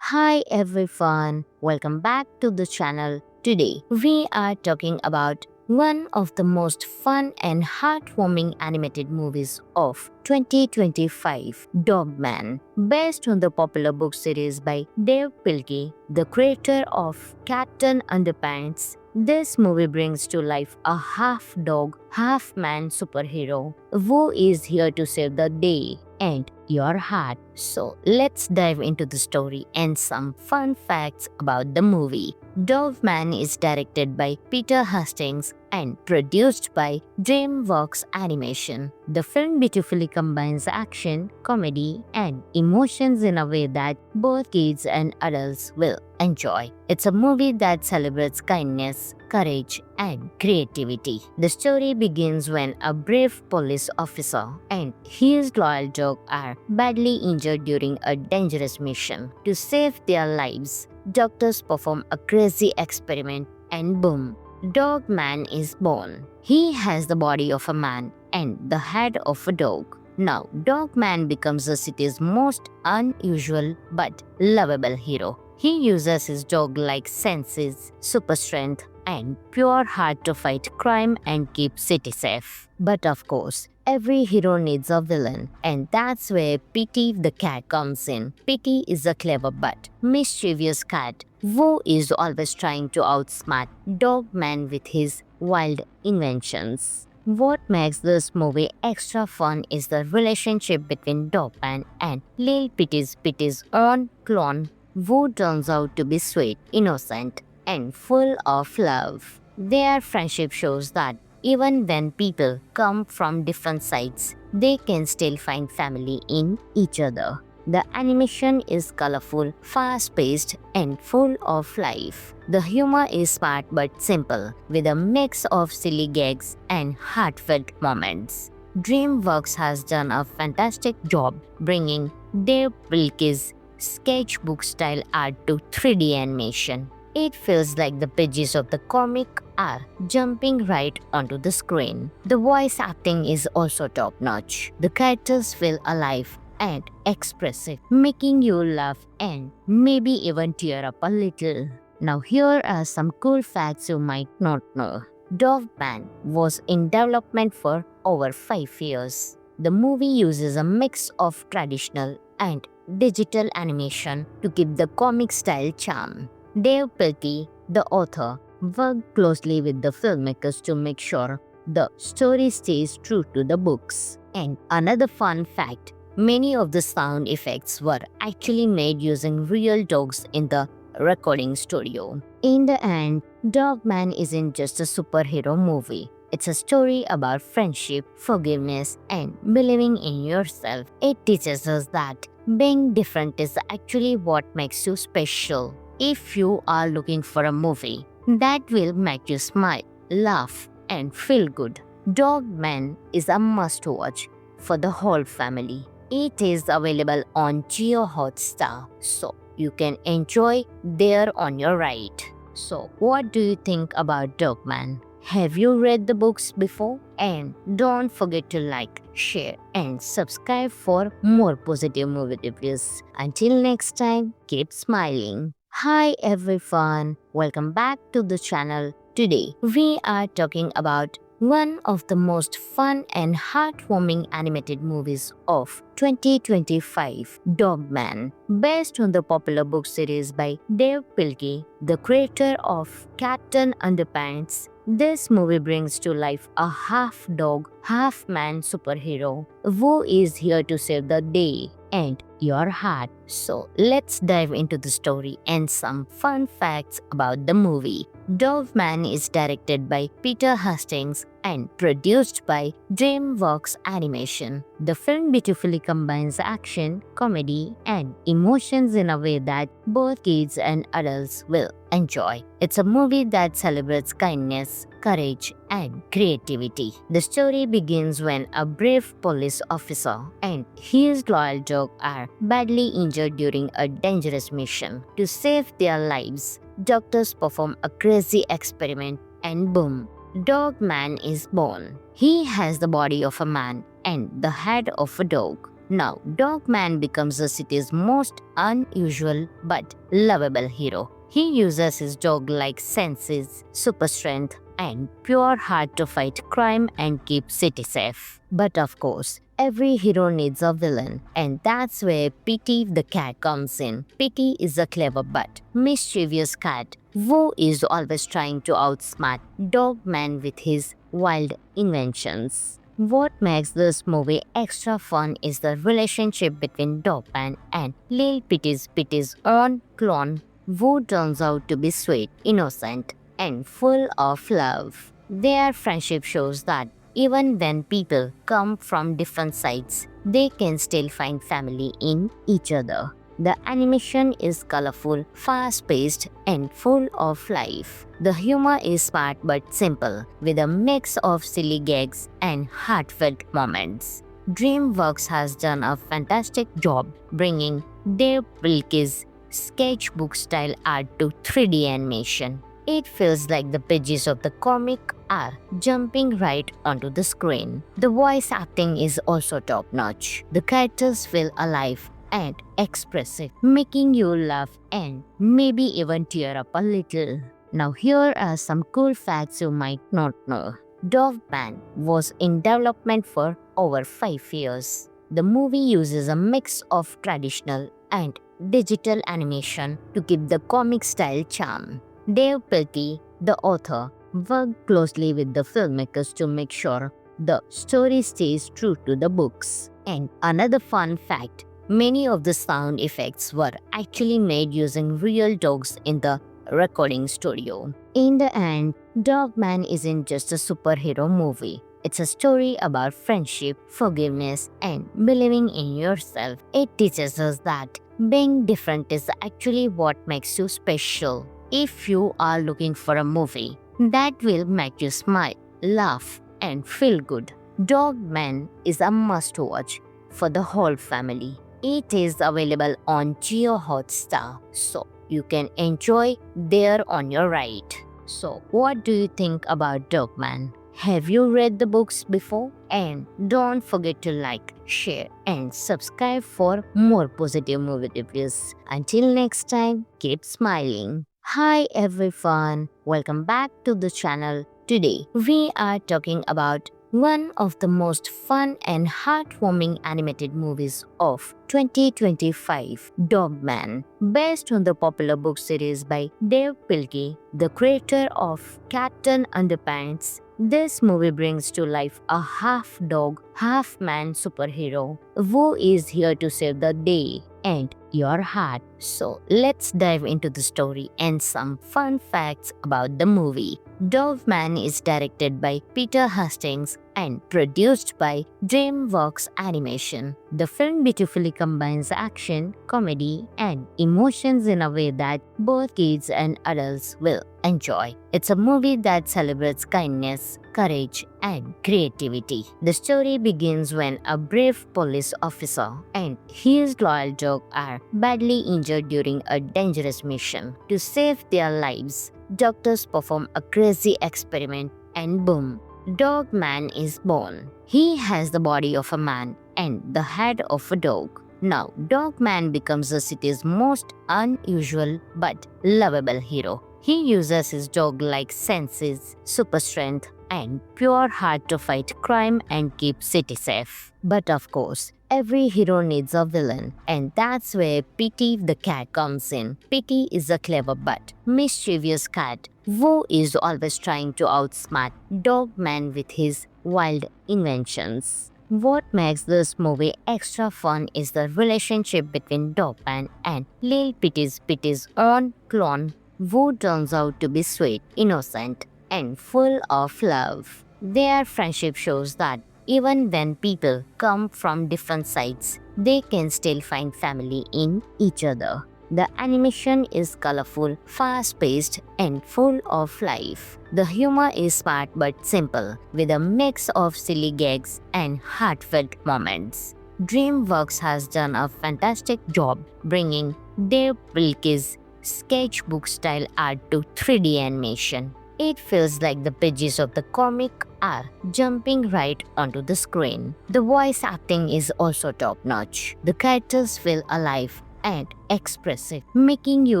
Hi everyone, welcome back to the channel. Today we are talking about one of the most fun and heartwarming animated movies of 2025, Dogman. Based on the popular book series by Dave Pilkey, the creator of Captain Underpants, this movie brings to life a half dog, half man superhero who is here to save the day and your heart. So let's dive into the story and some fun facts about the movie. Dogman is directed by Peter Hastings and produced by DreamWorks Animation. The film beautifully combines action, comedy, and emotions in a way that both kids and adults will enjoy. It's a movie that celebrates kindness, courage, and creativity. The story begins when a brave police officer and his loyal dog are badly injured during a dangerous mission. To save their lives, doctors perform a crazy experiment and boom, Dog Man is born. He has the body of a man and the head of a dog. Now, Dog Man becomes the city's most unusual but lovable hero. He uses his dog-like senses, super strength, and pure heart to fight crime and keep city safe. But of course, every hero needs a villain, and that's where Pitty the cat comes in. Pitty is a clever but mischievous cat who is always trying to outsmart Dogman with his wild inventions. What makes this movie extra fun is the relationship between Dogman and Lil Pitty's own clone, who turns out to be sweet, innocent, and full of love. Their friendship shows that even when people come from different sides, they can still find family in each other. The animation is colorful, fast-paced, and full of life. The humor is smart but simple, with a mix of silly gags and heartfelt moments. DreamWorks has done a fantastic job bringing Dave Pilkey's sketchbook-style art to 3D animation. It feels like the pages of the comic are jumping right onto the screen. The voice acting is also top-notch. The characters feel alive and expressive, making you laugh and maybe even tear up a little. Now here are some cool facts you might not know. Dogman was in development for over 5 years. The movie uses a mix of traditional and digital animation to keep the comic style charm. Dave Pilkey, the author, worked closely with the filmmakers to make sure the story stays true to the books. And another fun fact, many of the sound effects were actually made using real dogs in the recording studio. In the end, Dogman isn't just a superhero movie. It's a story about friendship, forgiveness, and believing in yourself. It teaches us that being different is actually what makes you special. If you are looking for a movie that will make you smile, laugh, and feel good, Dogman is a must-watch for the whole family. It is available on Jio Hotstar, so you can enjoy there on your right. So, what do you think about Dogman? Have you read the books before? And don't forget to like, share, and subscribe for more positive movie reviews. Until next time, keep smiling. Hi everyone, welcome back to the channel. Today we are talking about one of the most fun and heartwarming animated movies of 2025, Dogman. Based on the popular book series by Dave Pilkey, the creator of Captain Underpants, this movie brings to life a half dog, half man superhero who is here to save the day and your heart. So let's dive into the story and some fun facts about the movie. Dogman is directed by Peter Hastings and produced by DreamWorks Animation. The film beautifully combines action, comedy, and emotions in a way that both kids and adults will enjoy. It's a movie that celebrates kindness, courage, and creativity. The story begins when a brave police officer and his loyal dog are badly injured during a dangerous mission. To save their lives, doctors perform a crazy experiment and boom, Dog Man is born. He has the body of a man and the head of a dog. Now, Dogman becomes the city's most unusual but lovable hero. He uses his dog-like senses, super strength, and pure heart to fight crime and keep city safe. But of course, every hero needs a villain, and that's where Pity the cat comes in. Pity is a clever but mischievous cat who is always trying to outsmart Dogman with his wild inventions. What makes this movie extra fun is the relationship between Dogman and Lil Pity's own clone, who turns out to be sweet, innocent, and full of love. Their friendship shows that even when people come from different sides, they can still find family in each other. The animation is colorful, fast-paced, and full of life. The humor is smart but simple, with a mix of silly gags and heartfelt moments. DreamWorks has done a fantastic job bringing Dave Pilkey's sketchbook-style art to 3D animation. It feels like the pages of the comic are jumping right onto the screen. The voice acting is also top-notch. The characters feel alive and expressive, making you laugh and maybe even tear up a little. Now here are some cool facts you might not know. Dogman was in development for over 5 years. The movie uses a mix of traditional and digital animation to keep the comic style charm. Dave Pilkey, the author, worked closely with the filmmakers to make sure the story stays true to the books. And another fun fact, many of the sound effects were actually made using real dogs in the recording studio. In the end, Dogman isn't just a superhero movie. It's a story about friendship, forgiveness, and believing in yourself. It teaches us that being different is actually what makes you special. If you are looking for a movie that will make you smile, laugh, and feel good, Dogman is a must-watch for the whole family. It is available on Jio Hotstar, so you can enjoy there on your ride. So, what do you think about Dogman? Have you read the books before? And don't forget to like, share, and subscribe for more positive movie reviews. Until next time, keep smiling. Hi everyone, welcome back to the channel. Today, we are talking about one of the most fun and heartwarming animated movies of 2025, Dogman. Based on the popular book series by Dave Pilkey, the creator of Captain Underpants, this movie brings to life a half-dog, half-man superhero who is here to save the day and your heart. So let's dive into the story and some fun facts about the movie. Dogman is directed by Peter Hastings and produced by DreamWorks Animation. The film beautifully combines action, comedy, and emotions in a way that both kids and adults will enjoy. It's a movie that celebrates kindness, courage, and creativity. The story begins when a brave police officer and his loyal dog are badly injured during a dangerous mission. To save their lives, doctors perform a crazy experiment and boom, Dogman is born. He has the body of a man and the head of a dog. Now, Dogman becomes the city's most unusual but lovable hero. He uses his dog-like senses, super strength, and pure heart to fight crime and keep city safe. But of course, every hero needs a villain, and that's where Pity the cat comes in. Pity is a clever but mischievous cat who is always trying to outsmart Dogman with his wild inventions. What makes this movie extra fun is the relationship between Dogman and Lil Pity's own clone, who turns out to be sweet, innocent, and full of love. Their friendship shows that even when people come from different sides, they can still find family in each other. The animation is colorful, fast-paced, and full of life. The humor is smart but simple, with a mix of silly gags and heartfelt moments. DreamWorks has done a fantastic job bringing Dave Pilkey's sketchbook-style art to 3D animation. It feels like the pages of the comic are jumping right onto the screen. The voice acting is also top-notch. The characters feel alive and expressive, making you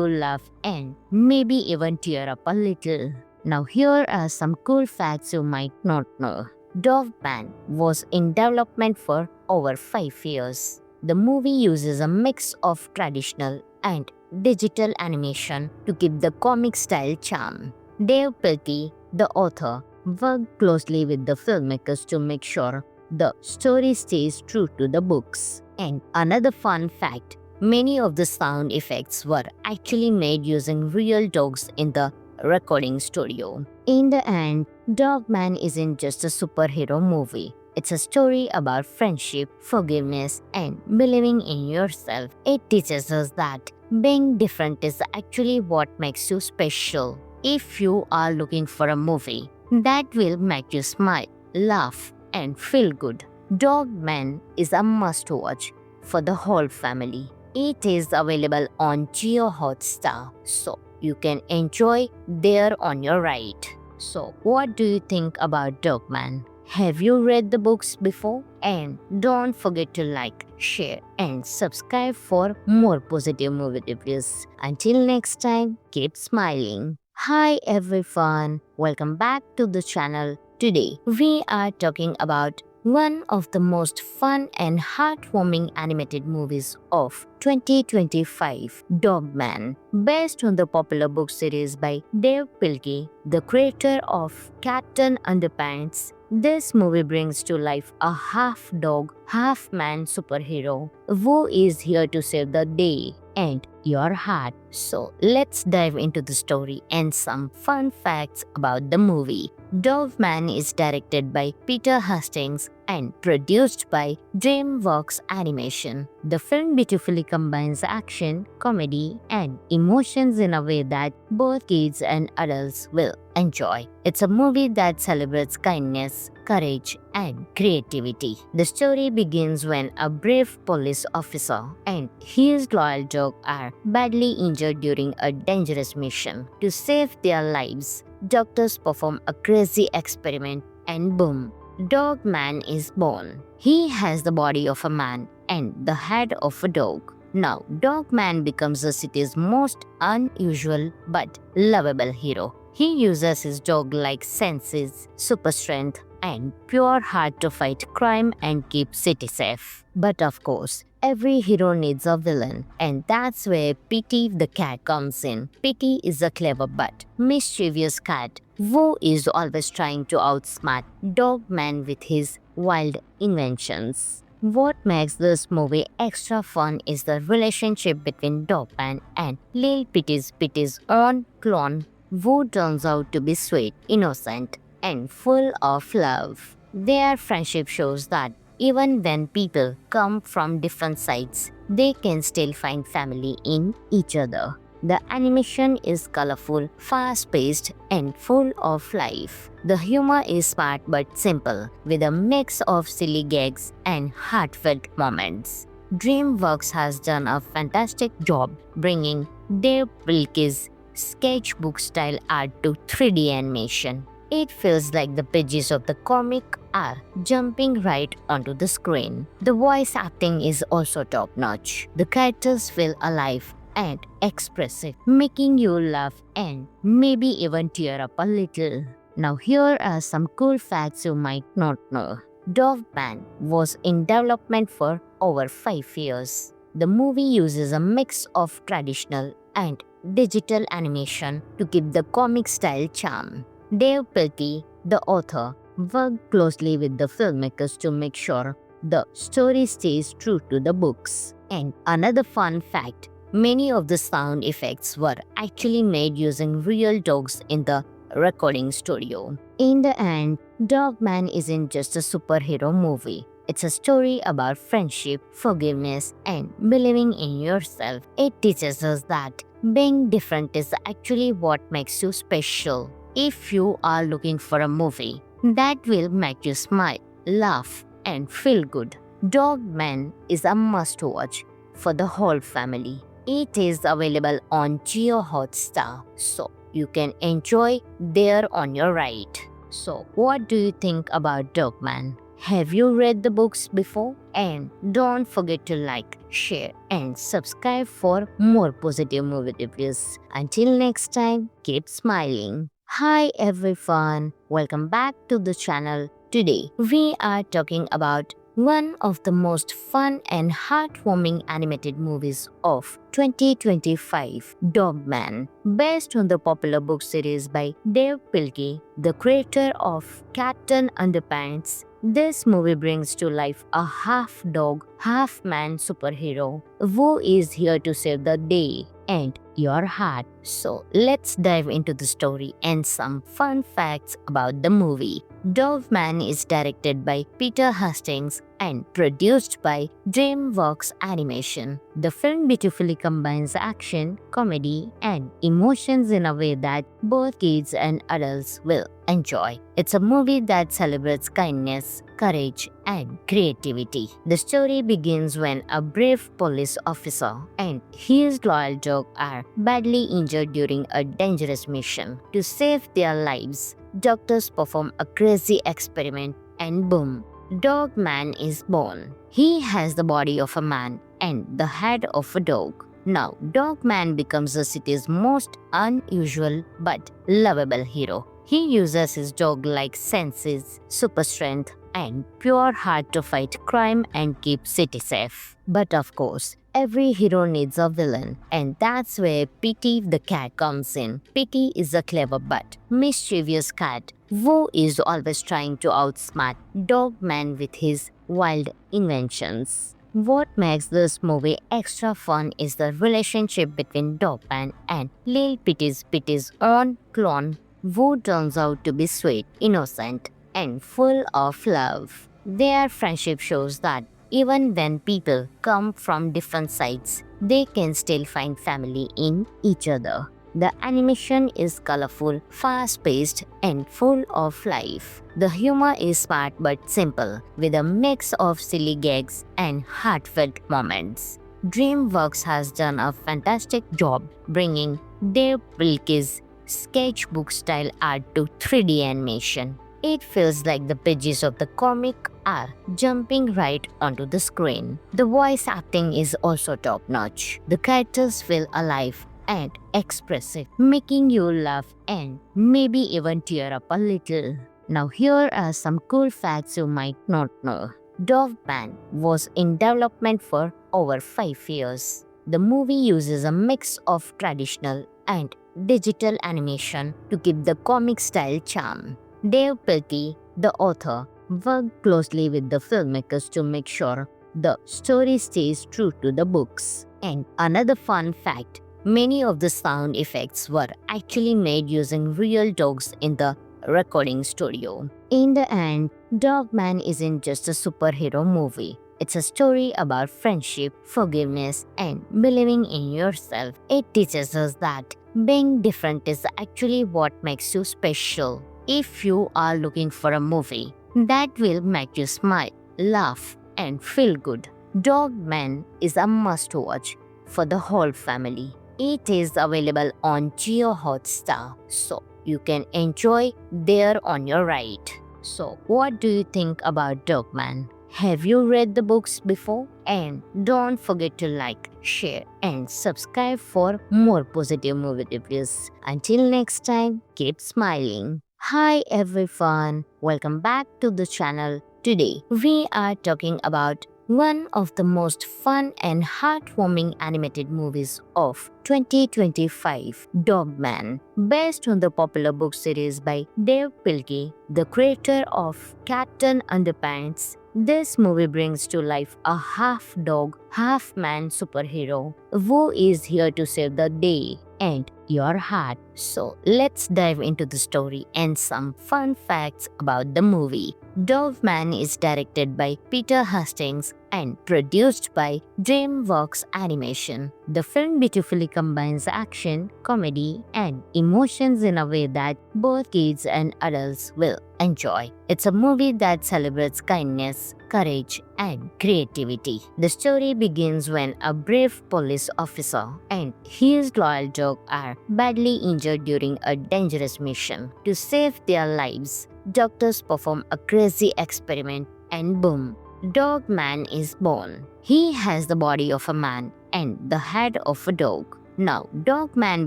laugh and maybe even tear up a little. Now here are some cool facts you might not know. Dogman was in development for over 5 years. The movie uses a mix of traditional and digital animation to keep the comic style charm. Dave Pilkey, the author, worked closely with the filmmakers to make sure the story stays true to the books. And another fun fact, many of the sound effects were actually made using real dogs in the recording studio. In the end, Dogman isn't just a superhero movie. It's a story about friendship, forgiveness, and believing in yourself. It teaches us that being different is actually what makes you special. If you are looking for a movie that will make you smile, laugh, and feel good, Dogman is a must-watch for the whole family. It is available on Jio Hotstar, so you can enjoy there on your ride. So, what do you think about Dogman? Have you read the books before? And don't forget to like, share, and subscribe for more positive movie reviews. Until next time, keep smiling. Hi everyone, welcome back to the channel. Today, we are talking about one of the most fun and heartwarming animated movies of 2025, Dogman. Based on the popular book series by Dave Pilkey, the creator of Captain Underpants, this movie brings to life a half-dog, half-man superhero who is here to save the day and your heart. So let's dive into the story and some fun facts about the movie. Dogman is directed by Peter Hastings and produced by DreamWorks Animation. The film beautifully combines action, comedy, and emotions in a way that both kids and adults will enjoy. It's a movie that celebrates kindness, courage, and creativity. The story begins when a brave police officer and his loyal dog are badly injured during a dangerous mission. To save their lives, doctors perform a crazy experiment and boom, Dogman is born. He has the body of a man and the head of a dog. Now, Dogman becomes the city's most unusual but lovable hero. He uses his dog-like senses, super strength, and pure heart to fight crime and keep city safe. But of course, every hero needs a villain, and that's where Petey the cat comes in. Petey is a clever but mischievous cat who is always trying to outsmart Dogman with his wild inventions. What makes this movie extra fun is the relationship between Dogman and Lil Petey's own clone, who turns out to be sweet, innocent, and full of love. Their friendship shows that even when people come from different sides, they can still find family in each other. The animation is colorful, fast-paced, and full of life. The humor is smart but simple, with a mix of silly gags and heartfelt moments. DreamWorks has done a fantastic job bringing Dave Pilkey's sketchbook-style art to 3D animation. It feels like the pages of the comic are jumping right onto the screen. The voice acting is also top-notch. The characters feel alive and expressive, making you laugh and maybe even tear up a little. Now here are some cool facts you might not know. Dogman was in development for over 5 years. The movie uses a mix of traditional and digital animation to keep the comic style charm. Dave Pilkey, the author, worked closely with the filmmakers to make sure the story stays true to the books. And another fun fact, many of the sound effects were actually made using real dogs in the recording studio. In the end, Dogman isn't just a superhero movie. It's a story about friendship, forgiveness, and believing in yourself. It teaches us that being different is actually what makes you special. If you are looking for a movie that will make you smile, laugh, and feel good, Dogman is a must-watch for the whole family. It is available on Jio Hotstar, so you can enjoy there on your ride. So, what do you think about Dogman? Have you read the books before? And don't forget to like, share, and subscribe for more positive movie reviews. Until next time, keep smiling. Hi everyone, welcome back to the channel. Today, we are talking about one of the most fun and heartwarming animated movies of 2025, Dogman, based on the popular book series by Dave Pilkey, the creator of Captain Underpants. This movie brings to life a half dog, half man superhero who is here to save the day and your heart. So let's dive into the story and some fun facts about the movie. Dogman is directed by Peter Hastings and produced by DreamWorks Animation. The film beautifully combines action, comedy, and emotions in a way that both kids and adults will enjoy. It's a movie that celebrates kindness, courage, and creativity. The story begins when a brave police officer and his loyal dog are badly injured during a dangerous mission. To save their lives, doctors perform a crazy experiment and boom, Dogman is born. He has the body of a man and the head of a dog. Now, Dogman becomes the city's most unusual but lovable hero. He uses his dog-like senses, super strength, and pure heart to fight crime and keep city safe. But of course, every hero needs a villain, and that's where Petey the cat comes in. Petey is a clever but mischievous cat who is always trying to outsmart Dogman with his wild inventions. What makes this movie extra fun is the relationship between Dogman and Lil Petey's own clone, who turns out to be sweet, innocent, and full of love. Their friendship shows that even when people come from different sides, they can still find family in each other. The animation is colorful, fast-paced, and full of life. The humor is smart but simple, with a mix of silly gags and heartfelt moments. DreamWorks has done a fantastic job bringing Dave Pilkey's sketchbook-style art to 3D animation. It feels like the pages of the comic are jumping right onto the screen. The voice acting is also top-notch. The characters feel alive and expressive, making you laugh and maybe even tear up a little. Now here are some cool facts you might not know. Dogman was in development for over 5 years. The movie uses a mix of traditional and digital animation to keep the comic style charm. Dave Pilkey, the author, worked closely with the filmmakers to make sure the story stays true to the books. And another fun fact, many of the sound effects were actually made using real dogs in the recording studio. In the end, Dogman isn't just a superhero movie. It's a story about friendship, forgiveness, and believing in yourself. It teaches us that being different is actually what makes you special. If you are looking for a movie that will make you smile, laugh, and feel good, Dogman is a must-watch for the whole family. It is available on Jio Hotstar, so you can enjoy there on your right. So, what do you think about Dogman? Have you read the books before? And don't forget to like, share, and subscribe for more positive movie reviews. Until next time, keep smiling. Hi everyone, welcome back to the channel. Today, we are talking about one of the most fun and heartwarming animated movies of 2025, Dogman, based on the popular book series by Dave Pilkey, the creator of Captain Underpants. This movie brings to life a half dog, half man superhero who is here to save the day and your heart. So let's dive into the story and some fun facts about the movie. Dogman is directed by Peter Hastings and produced by DreamWorks Animation. The film beautifully combines action, comedy, and emotions in a way that both kids and adults will enjoy. It's a movie that celebrates kindness, courage, and creativity. The story begins when a brave police officer and his loyal dog are are badly injured during a dangerous mission. To save their lives, doctors perform a crazy experiment and boom, Dog Man is born. He has the body of a man and the head of a dog. Now, Dog Man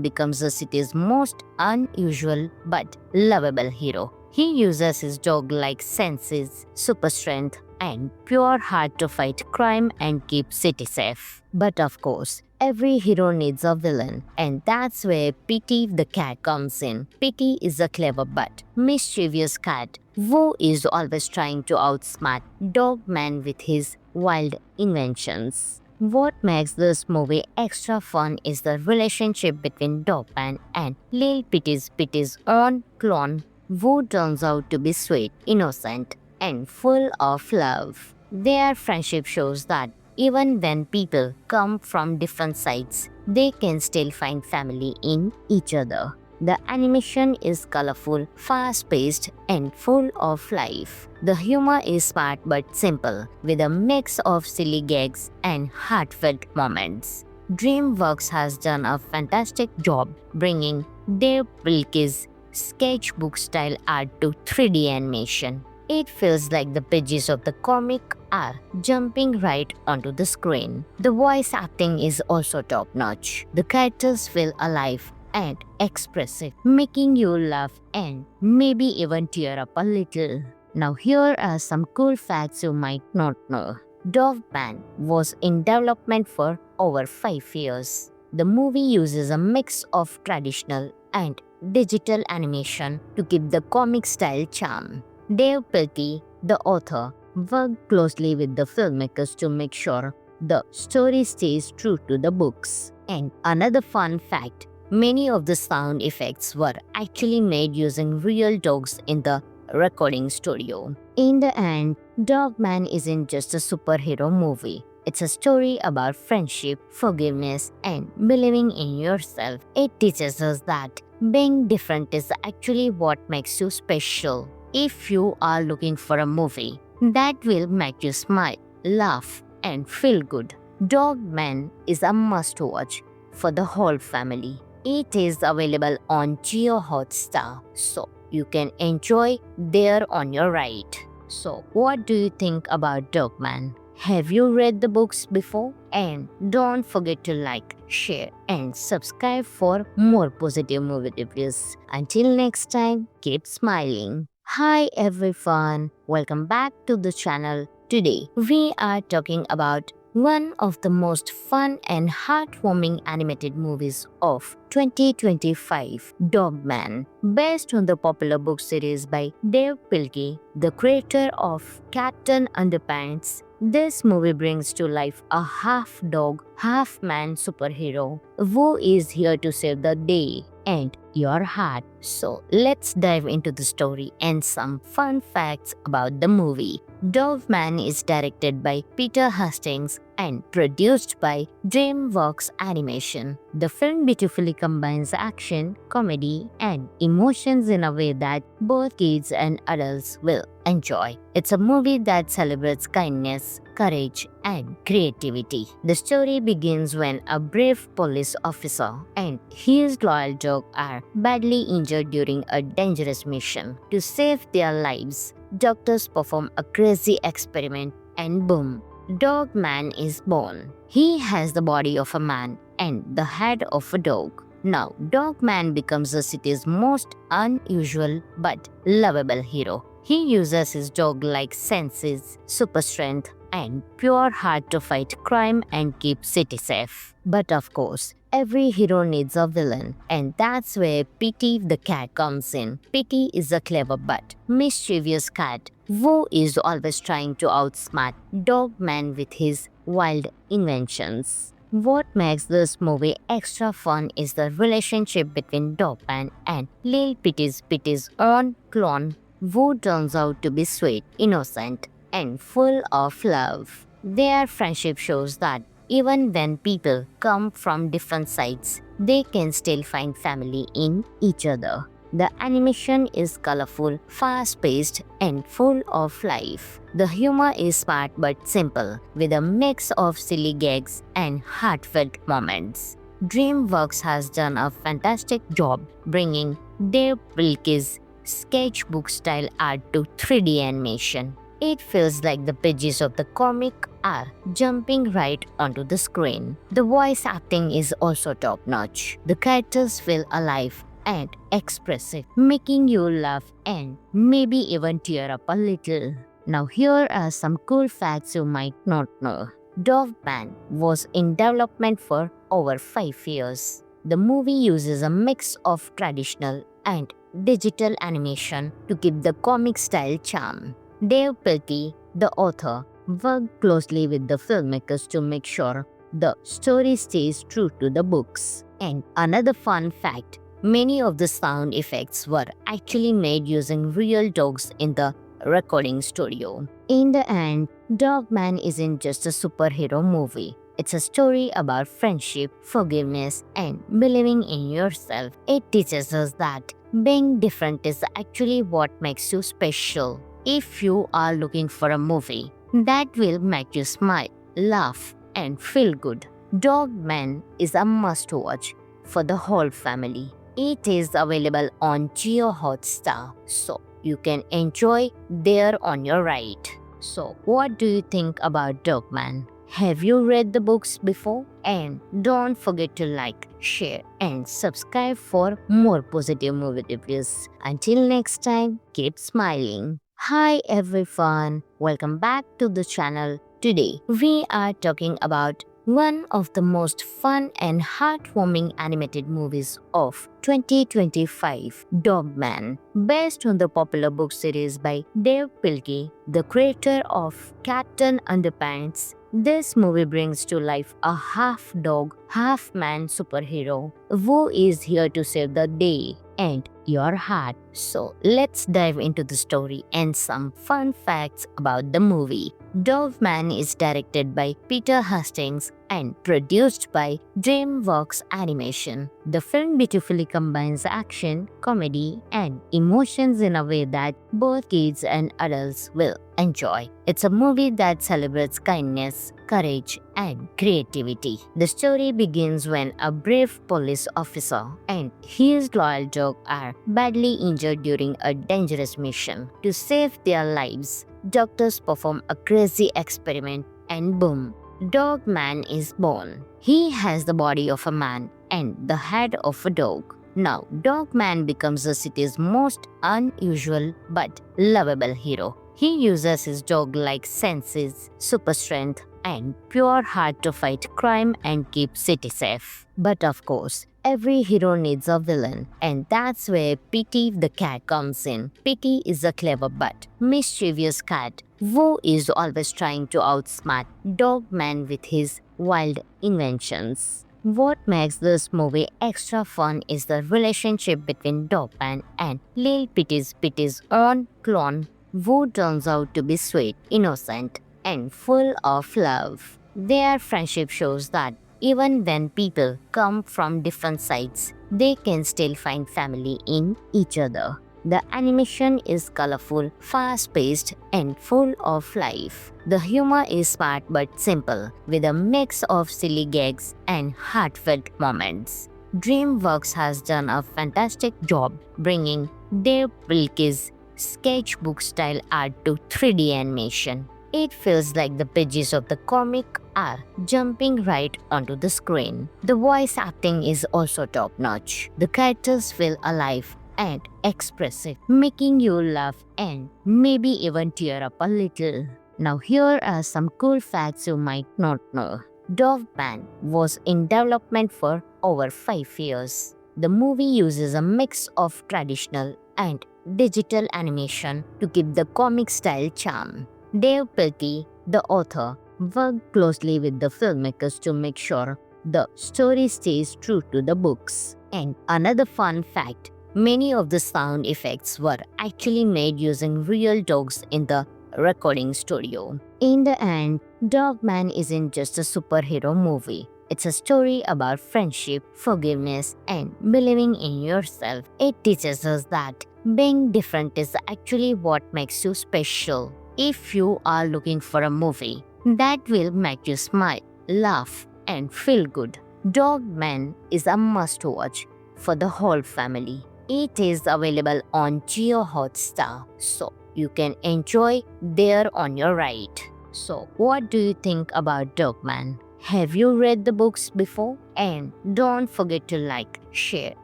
becomes the city's most unusual but lovable hero. He uses his dog-like senses, super strength, and pure heart to fight crime and keep city safe. But of course, every hero needs a villain, and that's where Pity the cat comes in. Pity is a clever but mischievous cat who is always trying to outsmart Dog Man with his wild inventions. What makes this movie extra fun is the relationship between Dogman and Lil Pity's own clone, who turns out to be sweet, innocent, and full of love. Their friendship shows that even when people come from different sides, they can still find family in each other. The animation is colorful, fast-paced, and full of life. The humor is smart but simple, with a mix of silly gags and heartfelt moments. DreamWorks has done a fantastic job bringing Dave Pilkey's sketchbook-style art to 3D animation. It feels like the pages of the comic are jumping right onto the screen. The voice acting is also top-notch. The characters feel alive and expressive, making you laugh and maybe even tear up a little. Now here are some cool facts you might not know. Dogman was in development for over 5 years. The movie uses a mix of traditional and digital animation to keep the comic style charm. Dave Pilkey, the author, worked closely with the filmmakers to make sure the story stays true to the books. And another fun fact, many of the sound effects were actually made using real dogs in the recording studio. In the end, Dogman isn't just a superhero movie. It's a story about friendship, forgiveness, and believing in yourself. It teaches us that being different is actually what makes you special. If you are looking for a movie that will make you smile, laugh, and feel good, Dogman is a must-watch for the whole family. It is available on Jio Hotstar, so you can enjoy there on your right. So, what do you think about Dogman? Have you read the books before? And don't forget to like, share, and subscribe for more positive movie reviews. Until next time, keep smiling. Hi everyone, welcome back to the channel. Today, we are talking about one of the most fun and heartwarming animated movies of 2025, Dogman. Based on the popular book series by Dave Pilkey, the creator of Captain Underpants, this movie brings to life a half-dog, half-man superhero who is here to save the day and your heart. So let's dive into the story and some fun facts about the movie. Dogman is directed by Peter Hastings and produced by DreamWorks Animation. The film beautifully combines action, comedy, and emotions in a way that both kids and adults will enjoy. It's a movie that celebrates kindness, courage, and creativity. The story begins when a brave police officer and his loyal dog are badly injured during a dangerous mission. To save their lives, doctors perform a crazy experiment and boom, Dogman is born. He has the body of a man and the head of a dog. Now, Dogman becomes the city's most unusual but lovable hero. He uses his dog-like senses, super strength, and pure heart to fight crime and keep city safe. But of course, every hero needs a villain, and that's where Pity the cat comes in. Pity is a clever but mischievous cat who is always trying to outsmart Dogman with his wild inventions. What makes this movie extra fun is the relationship between Dogman and Lil Pity's own clone, who turns out to be sweet, innocent, and full of love. Their friendship shows that even when people come from different sides, they can still find family in each other. The animation is colorful, fast-paced, and full of life. The humor is smart but simple, with a mix of silly gags and heartfelt moments. DreamWorks has done a fantastic job bringing Dave Pilkey's sketchbook style art to 3D animation. It feels like the pages of the comic are jumping right onto the screen. The voice acting is also top notch. The characters feel alive and expressive, making you laugh and maybe even tear up a little. Now, here are some cool facts you might not know. Dogman was in development for over 5 years. The movie uses a mix of traditional and digital animation to keep the comic style charm. Dave Pilkey, the author, worked closely with the filmmakers to make sure the story stays true to the books. And another fun fact, many of the sound effects were actually made using real dogs in the recording studio. In the end, Dogman isn't just a superhero movie. It's a story about friendship, forgiveness, and believing in yourself. It teaches us that being different is actually what makes you special. If you are looking for a movie that will make you smile, laugh, and feel good, Dogman is a must-watch for the whole family. It is available on Jio Hotstar, so you can enjoy there on your ride. So, what do you think about Dogman? Have you read the books before? And don't forget to like, share, and subscribe for more positive movie reviews. Until next time, keep smiling. Hi everyone, welcome back to the channel. Today, we are talking about one of the most fun and heartwarming animated movies of 2025, Dogman. Based on the popular book series by Dave Pilkey, the creator of Captain Underpants, this movie brings to life a half-dog, half-man superhero who is here to save the day and your heart. So let's dive into the story and some fun facts about the movie. Dogman is directed by Peter Hastings and produced by DreamWorks Animation. The film beautifully combines action, comedy, and emotions in a way that both kids and adults will enjoy. It's a movie that celebrates kindness, courage, and creativity. The story begins when a brave police officer and his loyal dog are badly injured during a dangerous mission. To save their lives, doctors perform a crazy experiment and boom, Dogman is born. He has the body of a man and the head of a dog. Now, Dogman becomes the city's most unusual but lovable hero. He uses his dog-like senses, super strength, and pure heart to fight crime and keep city safe. But of course, every hero needs a villain, and that's where Petey the cat comes in. Petey is a clever but mischievous cat who is always trying to outsmart Dogman with his wild inventions. What makes this movie extra fun is the relationship between Dogman and Lil Petey's own clone, who turns out to be sweet, innocent, and full of love. Their friendship shows that even when people come from different sides, they can still find family in each other. The animation is colorful, fast-paced, and full of life. The humor is smart but simple, with a mix of silly gags and heartfelt moments. DreamWorks has done a fantastic job bringing Dave Pilkey's sketchbook-style art to 3D animation. It feels like the pages of the comic are jumping right onto the screen. The voice acting is also top-notch. The characters feel alive and expressive, making you laugh and maybe even tear up a little. Now, here are some cool facts you might not know. Dogman was in development for over 5 years. The movie uses a mix of traditional and digital animation to keep the comic style charm. Dave Pilkey, the author, worked closely with the filmmakers to make sure the story stays true to the books. And another fun fact, many of the sound effects were actually made using real dogs in the recording studio. In the end, Dogman isn't just a superhero movie. It's a story about friendship, forgiveness, and believing in yourself. It teaches us that being different is actually what makes you special. If you are looking for a movie that will make you smile, laugh, and feel good, Dogman is a must-watch for the whole family. It is available on Jio Hotstar, so you can enjoy there on your right. So, what do you think about Dogman? Have you read the books before? And don't forget to like, share,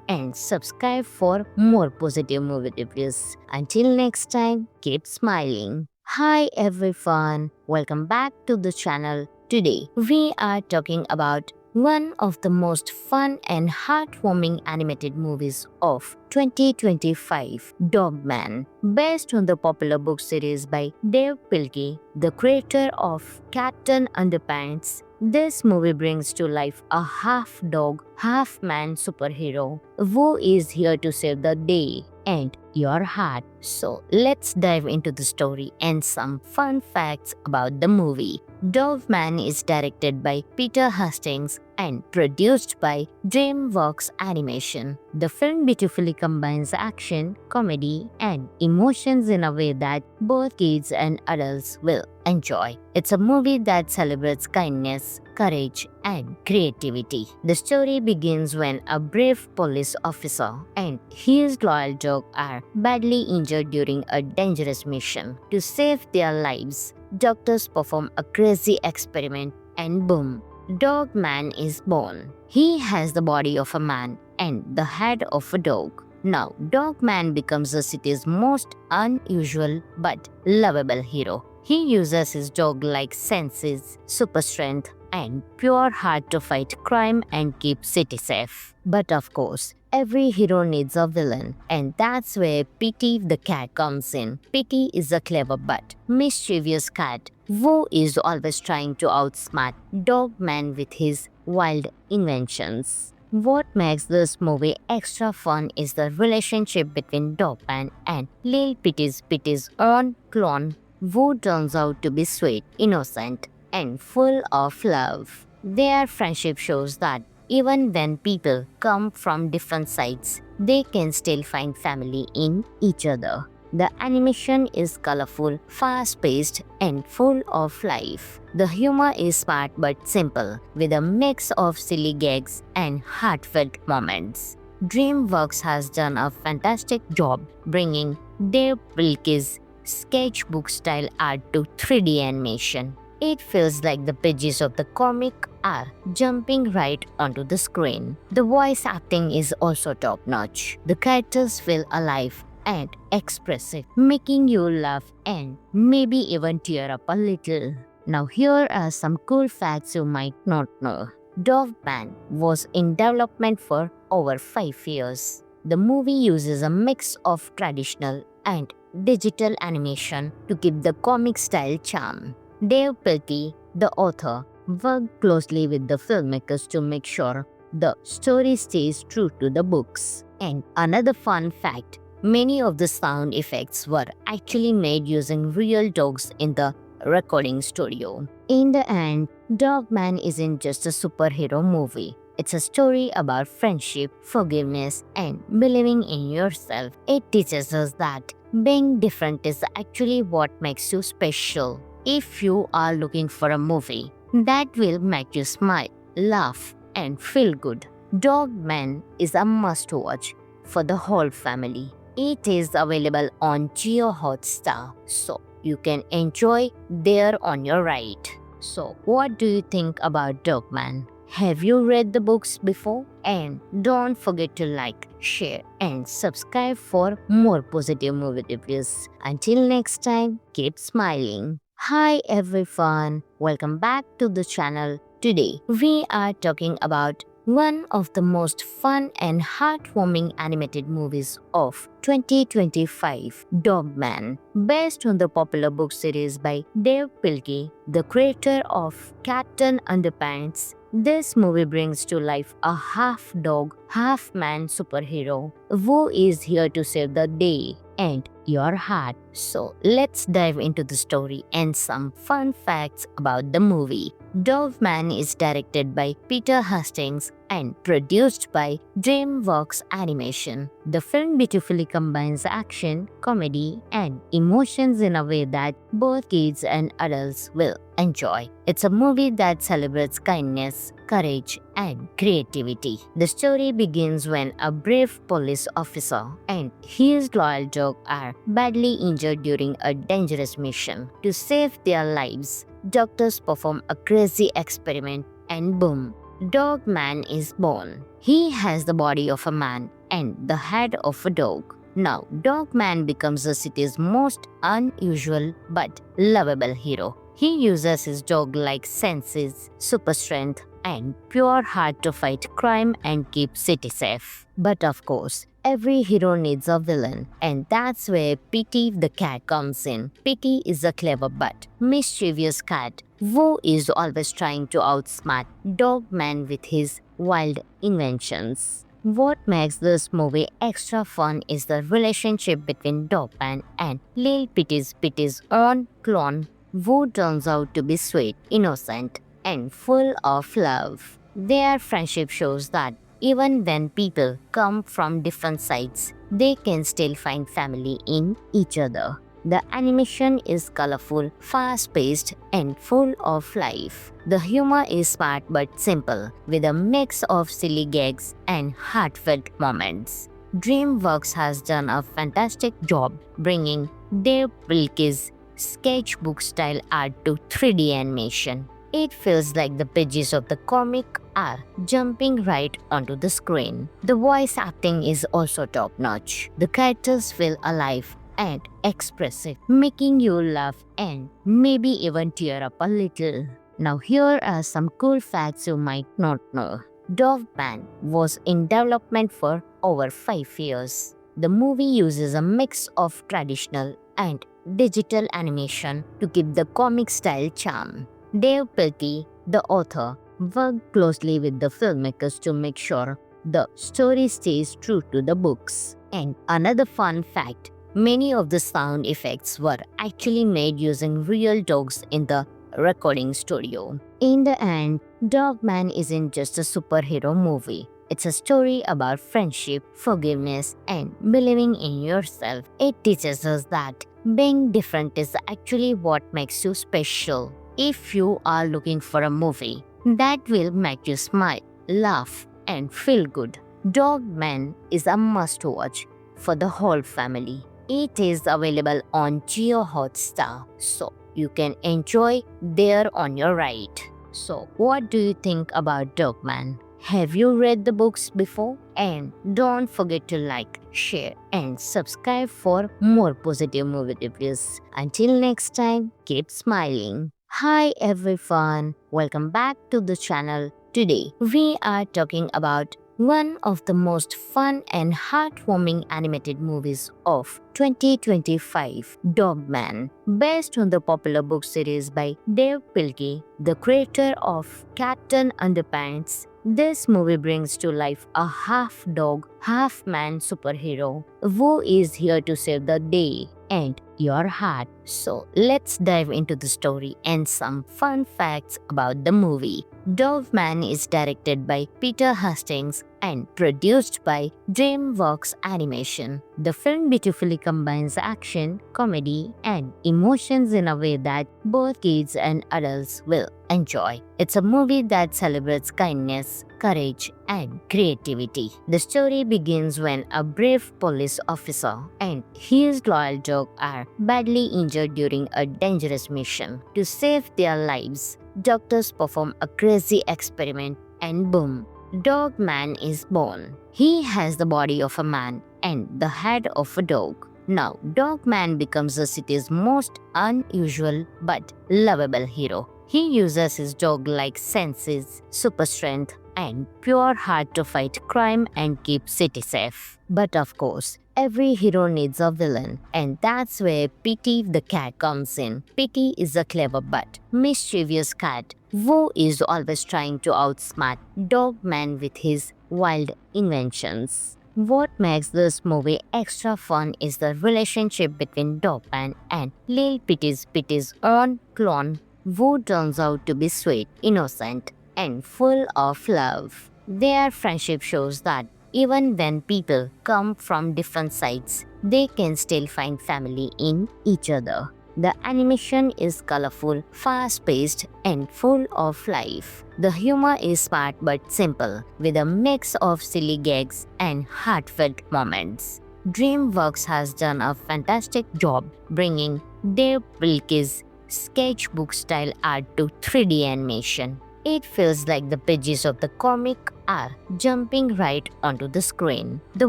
and subscribe for more positive movie reviews. Until next time, keep smiling. Hi everyone, welcome back to the channel. Today, we are talking about one of the most fun and heartwarming animated movies of 2025, Dogman. Based on the popular book series by Dave Pilkey, the creator of Captain Underpants, this movie brings to life a half-dog, half-man superhero who is here to save the day and your heart. So let's dive into the story and some fun facts about the movie. Dogman is directed by Peter Hastings and produced by DreamWorks Animation. The film beautifully combines action, comedy, and emotions in a way that both kids and adults will enjoy. It's a movie that celebrates kindness, courage, and creativity. The story begins when a brave police officer and his loyal dog are badly injured during a dangerous mission. To save their lives, doctors perform a crazy experiment and boom, Dogman is born. He has the body of a man and the head of a dog. Now, Dogman becomes the city's most unusual but lovable hero. He uses his dog-like senses, super strength, and pure heart to fight crime and keep city safe. But of course, every hero needs a villain, and that's where Petey the cat comes in. Petey is a clever but mischievous cat who is always trying to outsmart Dogman with his wild inventions. What makes this movie extra fun is the relationship between Dogman and Lil Petey's own clone, who turns out to be sweet, innocent, and full of love. Their friendship shows that even when people come from different sides, they can still find family in each other. The animation is colorful, fast-paced, and full of life. The humor is smart but simple, with a mix of silly gags and heartfelt moments. DreamWorks has done a fantastic job bringing Dave Pilkey's sketchbook-style art to 3D animation. It feels like the pages of the comic are jumping right onto the screen. The voice acting is also top-notch. The characters feel alive and expressive, making you laugh and maybe even tear up a little. Now here are some cool facts you might not know. Dogman was in development for over 5 years. The movie uses a mix of traditional and digital animation to keep the comic style charm. Dave Pilkey, the author, worked closely with the filmmakers to make sure the story stays true to the books. And another fun fact, many of the sound effects were actually made using real dogs in the recording studio. In the end, Dogman isn't just a superhero movie. It's a story about friendship, forgiveness, and believing in yourself. It teaches us that being different is actually what makes you special. If you are looking for a movie that will make you smile, laugh, and feel good, Dogman is a must-watch for the whole family. It is available on Jio Hotstar, so you can enjoy there on your right. So, what do you think about Dogman? Have you read the books before? And don't forget to like, share, and subscribe for more positive movie reviews. Until next time, keep smiling. Hi everyone, welcome back to the channel. Today, we are talking about one of the most fun and heartwarming animated movies of 2025, Dogman. Based on the popular book series by Dave Pilkey, the creator of Captain Underpants, this movie brings to life a half-dog, half-man superhero who is here to save the day and your heart. So let's dive into the story and some fun facts about the movie. Dogman is directed by Peter Hastings and produced by DreamWorks Animation. The film beautifully combines action, comedy, and emotions in a way that both kids and adults will enjoy. It's a movie that celebrates kindness, courage, and creativity. The story begins when a brave police officer and his loyal dog are badly injured during a dangerous mission. To save their lives, doctors perform a crazy experiment and boom, Dog Man is born. He has the body of a man and the head of a dog. Now, Dog Man becomes the city's most unusual but lovable hero. He uses his dog-like senses, super strength, and pure heart to fight crime and keep city safe. But of course, every hero needs a villain, and that's where Petey the cat comes in. Petey is a clever but mischievous cat who is always trying to outsmart Dog Man with his wild inventions. What makes this movie extra fun is the relationship between Dogman and Lil Petey's own clone, who turns out to be sweet, innocent, and full of love. Their friendship shows that even when people come from different sides, they can still find family in each other. The animation is colorful, fast-paced, and full of life. The humor is smart but simple, with a mix of silly gags and heartfelt moments. DreamWorks has done a fantastic job bringing Dave Pilkey's sketchbook-style art to 3D animation. It feels like the pages of the comic are jumping right onto the screen. The voice acting is also top-notch. The characters feel alive and expressive, making you laugh and maybe even tear up a little. Now here are some cool facts you might not know. Dogman was in development for over 5 years. The movie uses a mix of traditional and digital animation to keep the comic style charm. Dave Pilkey, the author, worked closely with the filmmakers to make sure the story stays true to the books. And another fun fact, many of the sound effects were actually made using real dogs in the recording studio. In the end, Dogman isn't just a superhero movie. It's a story about friendship, forgiveness, and believing in yourself. It teaches us that being different is actually what makes you special. If you are looking for a movie that will make you smile, laugh, and feel good, Dogman is a must-watch for the whole family. It is available on Jio Hotstar, so you can enjoy there on your right. So, what do you think about Dogman? Have you read the books before? And don't forget to like, share, and subscribe for more positive movie reviews. Until next time, keep smiling. Hi everyone, welcome back to the channel. Today, we are talking about one of the most fun and heartwarming animated movies of 2025, Dogman. Based on the popular book series by Dave Pilkey, the creator of Captain Underpants, this movie brings to life a half-dog, half-man superhero who is here to save the day and your heart. So let's dive into the story and some fun facts about the movie. Dogman is directed by Peter Hastings and produced by DreamWorks Animation. The film beautifully combines action, comedy, and emotions in a way that both kids and adults will enjoy. It's a movie that celebrates kindness, courage, and creativity. The story begins when a brave police officer and his loyal dog are badly injured during a dangerous mission. To save their lives, doctors perform a crazy experiment and boom, Dog Man is born. He has the body of a man and the head of a dog. Now, Dog Man becomes the city's most unusual but lovable hero. He uses his dog-like senses, super strength, and pure heart to fight crime and keep city safe. But of course, every hero needs a villain, and that's where Petey the cat comes in. Petey is a clever but mischievous cat who is always trying to outsmart Dogman with his wild inventions. What makes this movie extra fun is the relationship between Dogman and Lil Petey's own clone, who turns out to be sweet, innocent, and full of love. Their friendship shows that even when people come from different sides, they can still find family in each other. The animation is colorful, fast-paced, and full of life. The humor is smart but simple, with a mix of silly gags and heartfelt moments. DreamWorks has done a fantastic job bringing Dave Pilkey's sketchbook-style art to 3D animation. It feels like the pages of the comic are jumping right onto the screen. The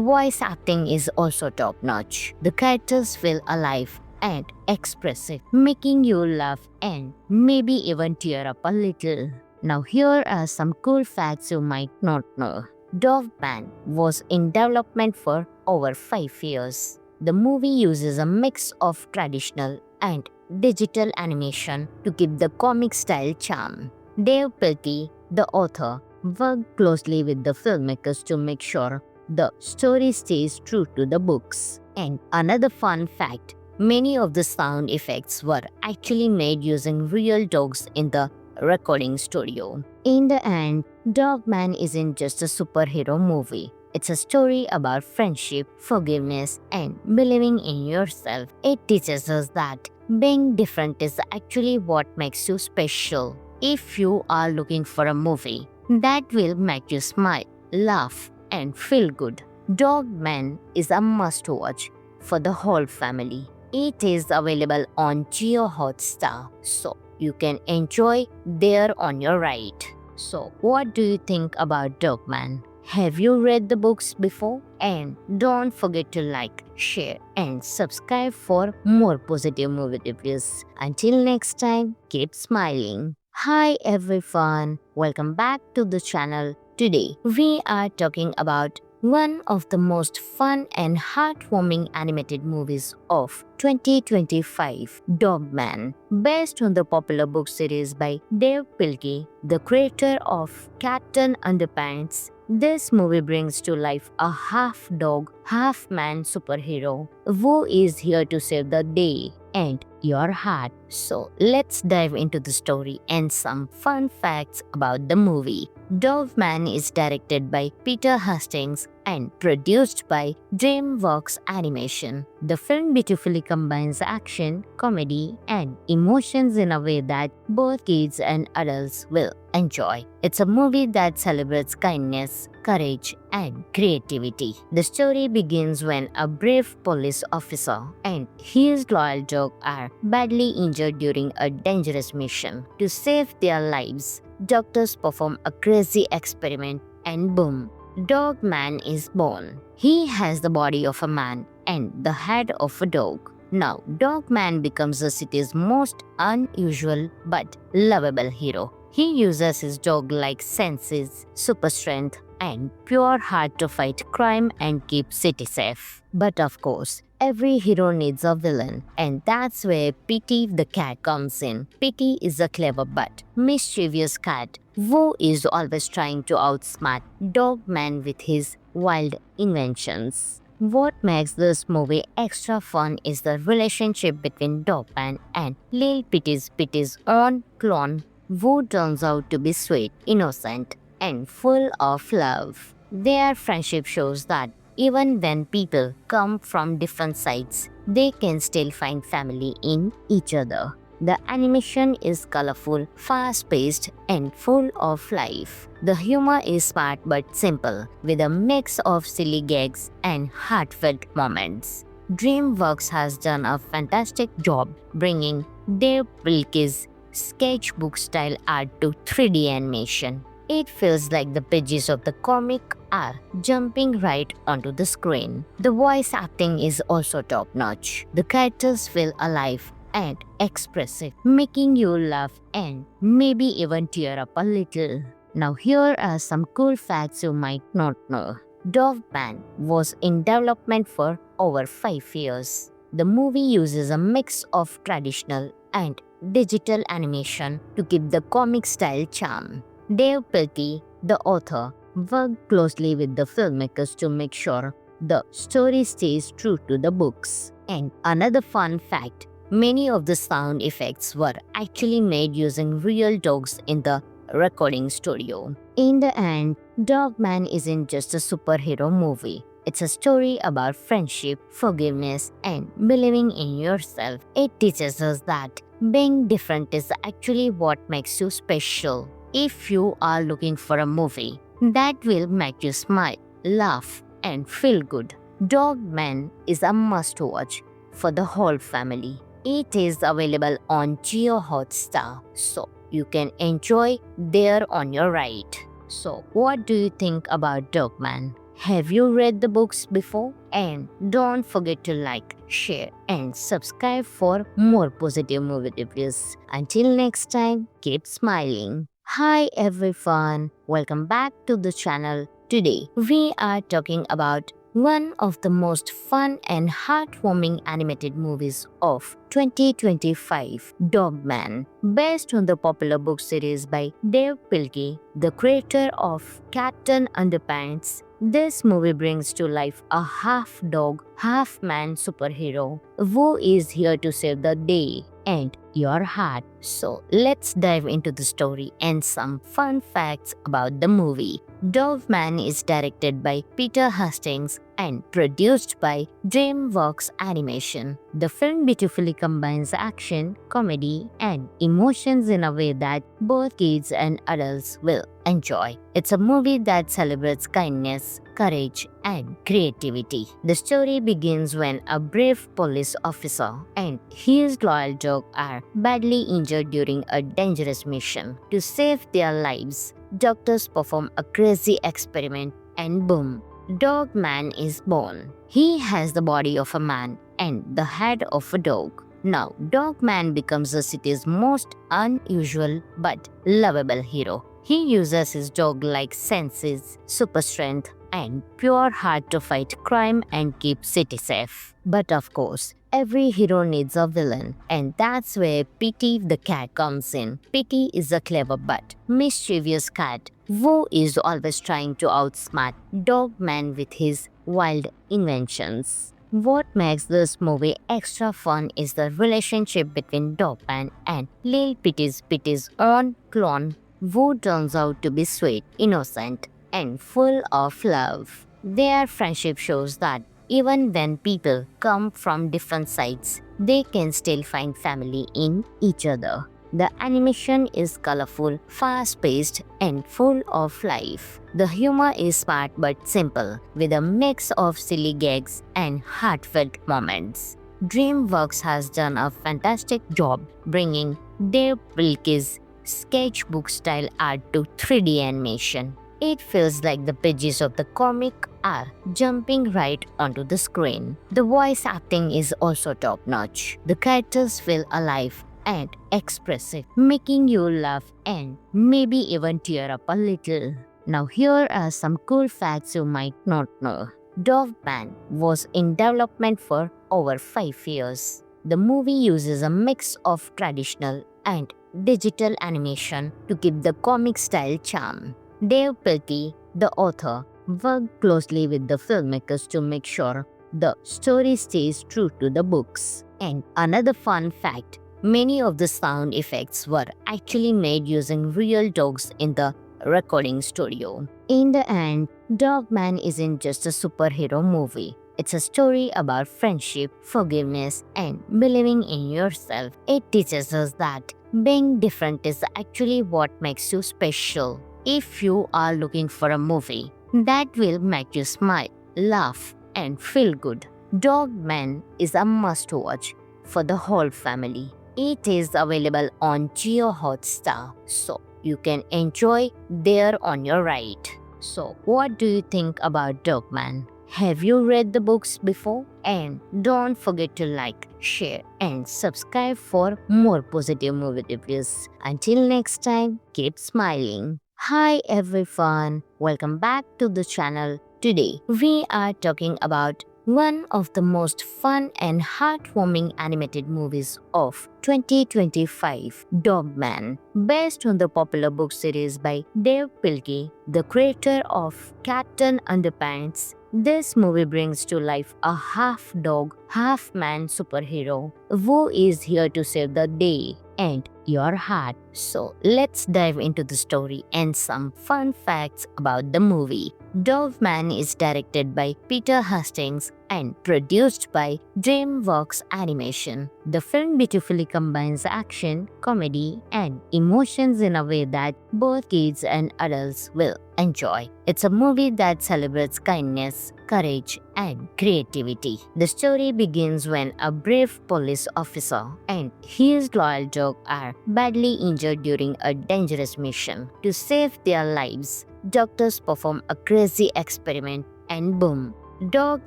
voice acting is also top-notch. The characters feel alive and expressive, making you laugh and maybe even tear up a little. Now here are some cool facts you might not know. Dogman was in development for over 5 years. The movie uses a mix of traditional and digital animation to keep the comic style charm. Dave Pilkey, the author, worked closely with the filmmakers to make sure the story stays true to the books. And another fun fact, many of the sound effects were actually made using real dogs in the recording studio. In the end, Dogman isn't just a superhero movie. It's a story about friendship, forgiveness, and believing in yourself. It teaches us that being different is actually what makes you special. If you are looking for a movie that will make you smile, laugh, and feel good, Dogman is a must-watch for the whole family. It is available on Jio Hotstar, so you can enjoy there on your right. So, what do you think about Dogman? Have you read the books before? And don't forget to like, share, and subscribe for more positive movie reviews. Until next time, keep smiling. Hi everyone, welcome back to the channel. Today, we are talking about one of the most fun and heartwarming animated movies of 2025, Dogman. Based on the popular book series by Dave Pilkey, the creator of Captain Underpants, this movie brings to life a half-dog, half-man superhero who is here to save the day and your heart. So let's dive into the story and some fun facts about the movie. Dogman is directed by Peter Hastings and produced by DreamWorks Animation. The film beautifully combines action, comedy, and emotions in a way that both kids and adults will enjoy. It's a movie that celebrates kindness, courage, and creativity. The story begins when a brave police officer and his loyal dog are badly injured during a dangerous mission. To save their lives, doctors perform a crazy experiment and boom, Dogman is born. He has the body of a man and the head of a dog. Now, Dogman becomes the city's most unusual but lovable hero. He uses his dog-like senses, super strength, and pure heart to fight crime and keep city safe. But of course, every hero needs a villain, and that's where Petey the cat comes in. Petey is a clever but mischievous cat who is always trying to outsmart Dogman with his wild inventions. What makes this movie extra fun is the relationship between Dogman and Lil Petey's own clone, who turns out to be sweet, innocent, and full of love. Their friendship shows that even when people come from different sides, they can still find family in each other. The animation is colorful, fast-paced, and full of life. The humor is smart but simple, with a mix of silly gags and heartfelt moments. DreamWorks has done a fantastic job bringing Dave Pilkey's sketchbook-style art to 3D animation. It feels like the pages of the comic are jumping right onto the screen. The voice acting is also top-notch. The characters feel alive and expressive, making you laugh and maybe even tear up a little. Now here are some cool facts you might not know. Dogman was in development for over 5 years. The movie uses a mix of traditional and digital animation to keep the comic style charm. Dave Pilkey, the author, worked closely with the filmmakers to make sure the story stays true to the books. And another fun fact, many of the sound effects were actually made using real dogs in the recording studio. In the end, Dogman isn't just a superhero movie. It's a story about friendship, forgiveness, and believing in yourself. It teaches us that being different is actually what makes you special. If you are looking for a movie that will make you smile, laugh, and feel good, Dogman is a must watch for the whole family. It is available on Jio Hotstar, so you can enjoy there on your right. So, what do you think about Dogman? Have you read the books before? And don't forget to like, share, and subscribe for more positive movie reviews. Until next time, keep smiling. Hi everyone, welcome back to the channel. Today, we are talking about one of the most fun and heartwarming animated movies of 2025, Dogman. Based on the popular book series by Dave Pilkey, the creator of Captain Underpants, this movie brings to life a half-dog, half-man superhero who is here to save the day and your heart. So let's dive into the story and some fun facts about the movie. Dogman is directed by Peter Hastings and produced by DreamWorks Animation. The film beautifully combines action, comedy, and emotions in a way that both kids and adults will enjoy. It's a movie that celebrates kindness, courage, and creativity. The story begins when a brave police officer and his loyal dog are badly injured during a dangerous mission. To save their lives, doctors perform a crazy experiment and boom, Dogman is born. He has the body of a man and the head of a dog. Now, Dogman becomes the city's most unusual but lovable hero. He uses his dog-like senses, super strength, and pure heart to fight crime and keep city safe. But of course, every hero needs a villain, and that's where Petey the cat comes in. Petey is a clever but mischievous cat who is always trying to outsmart Dogman with his wild inventions. What makes this movie extra fun is the relationship between Dogman and Lil Petey's own clone, who turns out to be sweet, innocent, and full of love. Their friendship shows that even when people come from different sides, they can still find family in each other. The animation is colorful, fast-paced, and full of life. The humor is smart but simple, with a mix of silly gags and heartfelt moments. DreamWorks has done a fantastic job bringing Dave Pilkey's sketchbook-style art to 3D animation. It feels like the pages of the comic are jumping right onto the screen. The voice acting is also top-notch. The characters feel alive and expressive, making you laugh and maybe even tear up a little. Now here are some cool facts you might not know. Dogman was in development for over 5 years. The movie uses a mix of traditional and digital animation to keep the comic style charm. Dave Pilkey, the author, worked closely with the filmmakers to make sure the story stays true to the books. And another fun fact, many of the sound effects were actually made using real dogs in the recording studio. In the end, Dogman isn't just a superhero movie. It's a story about friendship, forgiveness, and believing in yourself. It teaches us that being different is actually what makes you special. If you are looking for a movie that will make you smile, laugh, and feel good, Dogman is a must-watch for the whole family. It is available on Jio Hotstar, so you can enjoy there on your right. So, what do you think about Dogman? Have you read the books before? And don't forget to like, share, and subscribe for more positive movie reviews. Until next time, keep smiling. Hi everyone, welcome back to the channel. Today, we are talking about one of the most fun and heartwarming animated movies of 2025, Dogman. Based on the popular book series by Dave Pilkey, the creator of Captain Underpants, This movie brings to life a half dog, half man superhero who is here to save the day and your heart. So let's dive into the story and some fun facts about the movie. Dogman is directed by Peter Hastings and produced by DreamWorks Animation. The film beautifully combines action, comedy, and emotions in a way that both kids and adults will enjoy. It's a movie that celebrates kindness, courage, and creativity. The story begins when a brave police officer and his loyal dog are badly injured during a dangerous mission. To save their lives, doctors perform a crazy experiment and boom, Dog